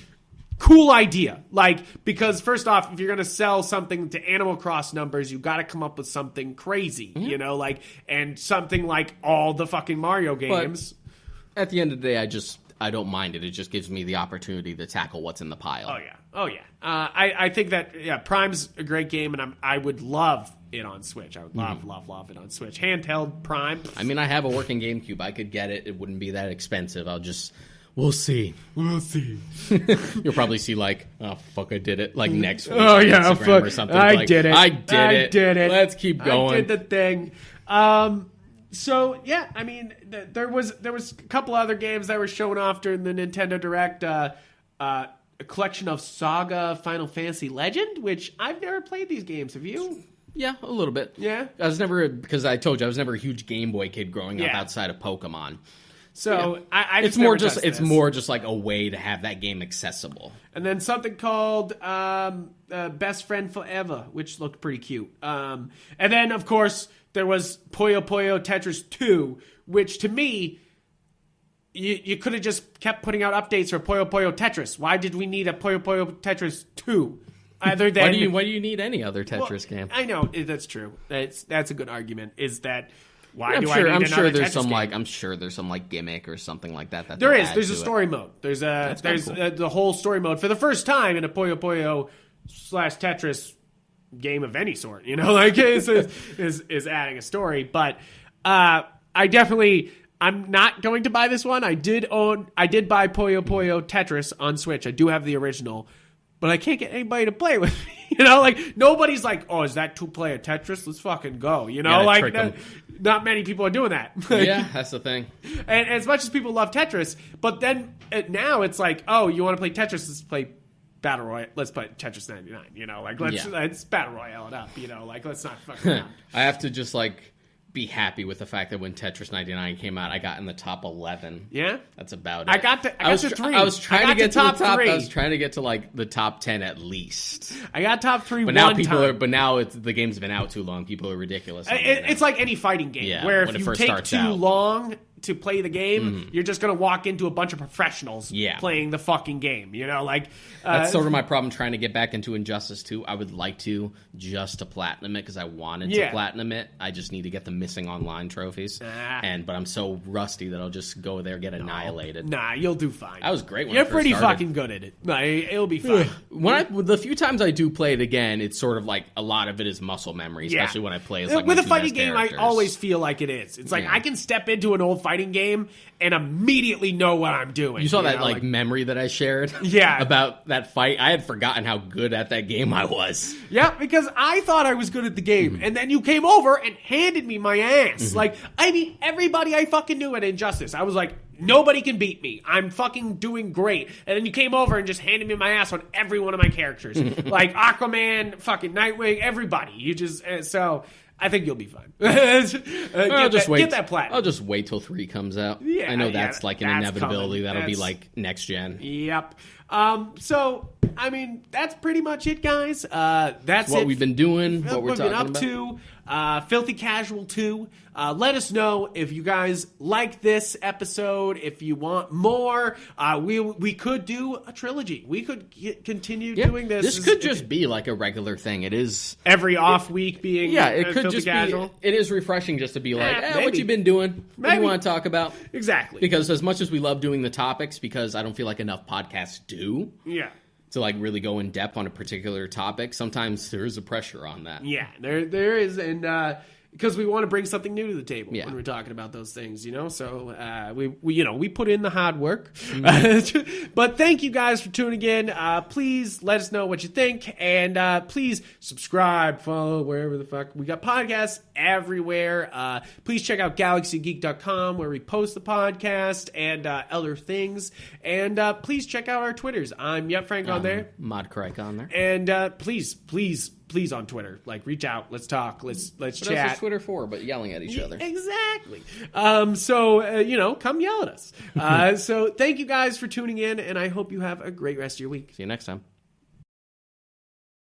Cool idea. Like, because first off, if you're going to sell something to Animal Cross numbers, you got to come up with something crazy, you know, like, and something like all the fucking Mario games. But at the end of the day, I don't mind it. It just gives me the opportunity to tackle what's in the pile. Oh yeah. I think that Prime's a great game, and I would love it on Switch. I would love it on Switch. Handheld Prime. I mean, I have a working GameCube. I could get it. It wouldn't be that expensive. We'll see. You'll probably see like, oh fuck, I did it. Like next week. Oh yeah, Instagram fuck. or something. I like, did it. I did it. Let's keep going. I did the thing. So yeah, I mean, there was a couple other games that were shown off during the Nintendo Direct. A collection of Saga Final Fantasy Legend, which I've never played these games. Have you? Yeah, a little bit. Yeah? Because I told you I was never a huge Game Boy kid growing up outside of Pokemon. So yeah. it's more just like a way to have that game accessible. And then something called Best Friend Forever, which looked pretty cute. And then of course there was Puyo Puyo Tetris 2, which to me, you could have just kept putting out updates for Puyo Puyo Tetris. Why did we need a Puyo Puyo Tetris 2? Other than why do you need any other Tetris game? I know that's true. That's a good argument. Is that why I'm do sure, I need I'm sure another there's Tetris some game? I'm sure there's some like gimmick or something like that. There is. Add There's to a story mode. There's cool. the whole story mode for the first time in a Puyo Puyo / Tetris game of any sort. You know, like is adding a story. But I'm not going to buy this one. I did buy Puyo Puyo Tetris on Switch. I do have the original, but I can't get anybody to play with me. You know, like nobody's like, oh, is that 2-player Tetris? Let's fucking go. You know, like not many people are doing that. Yeah, that's the thing. And as much as people love Tetris, but then now it's like, oh, you want to play Tetris? Let's play Battle Royale. Let's play Tetris 99. You know, like let's Battle Royale it up. You know, like let's not fuck around. I have to just like be happy with the fact that when Tetris 99 came out, I got in the top 11. Yeah, that's about it. I got to 3. I was trying to get to top the top 3. I was trying to get to like the top 10 at least. I got top 3. But now the game's been out too long. People are ridiculous. It's like any fighting game where if you take too long to play the game, you're just going to walk into a bunch of professionals playing the fucking game. You know, like that's sort of my problem trying to get back into Injustice 2. I would like to platinum it because I wanted to platinum it. I just need to get the missing online trophies. But I'm so rusty that I'll just go there get annihilated. Nah, you'll do fine. I was great when you're I first pretty started. fucking good at it. No, it'll be fine. The few times I do play it again, it's sort of like a lot of it is muscle memory, especially when I play as like with my a fighting two best game. characters. I always feel like it is. It's like I can step into an old fighting game and immediately know what I'm doing. You saw that like memory that I shared about that fight? I had forgotten how good at that game I was. Yeah, because I thought I was good at the game, and then you came over and handed me my ass. Like, I mean, everybody I fucking knew at Injustice, I was like, nobody can beat me. I'm fucking doing great. And then you came over and just handed me my ass on every one of my characters. Like Aquaman, fucking Nightwing, everybody. You just, so I think you'll be fine. Get that platinum. I'll just wait till 3 comes out. Yeah, I know that's like an inevitability. That'll be like next gen. Yep. So, I mean, that's pretty much it, guys. That's what it. we've been doing, what we're talking up about. To. Filthy Casual 2. Let us know if you guys like this episode. If you want more, we could do a trilogy. We could continue doing this. This could just be like a regular thing. It is every off week being. Yeah, it could Filthy just Casual. be. It is refreshing just to be like, what you been doing? What do you want to talk about? Exactly. Because as much as we love doing the topics, because I don't feel like enough podcasts do. Yeah. To like really go in depth on a particular topic, sometimes there is a pressure on that. Yeah, there is, and because we want to bring something new to the table when we're talking about those things, you know. So we put in the hard work. But thank you guys for tuning in. Please let us know what you think, and please subscribe, follow, wherever the fuck. We got podcasts everywhere. Please check out GalaxyGeek.com where we post the podcast and other things. And please check out our Twitters. I'm Yep Frank on there. Mod Crike on there. And please on Twitter, like reach out, let's talk, let's what chat. Else is Twitter for but yelling at each other? Exactly. So come yell at us. So thank you guys for tuning in, and I hope you have a great rest of your week. See you next time.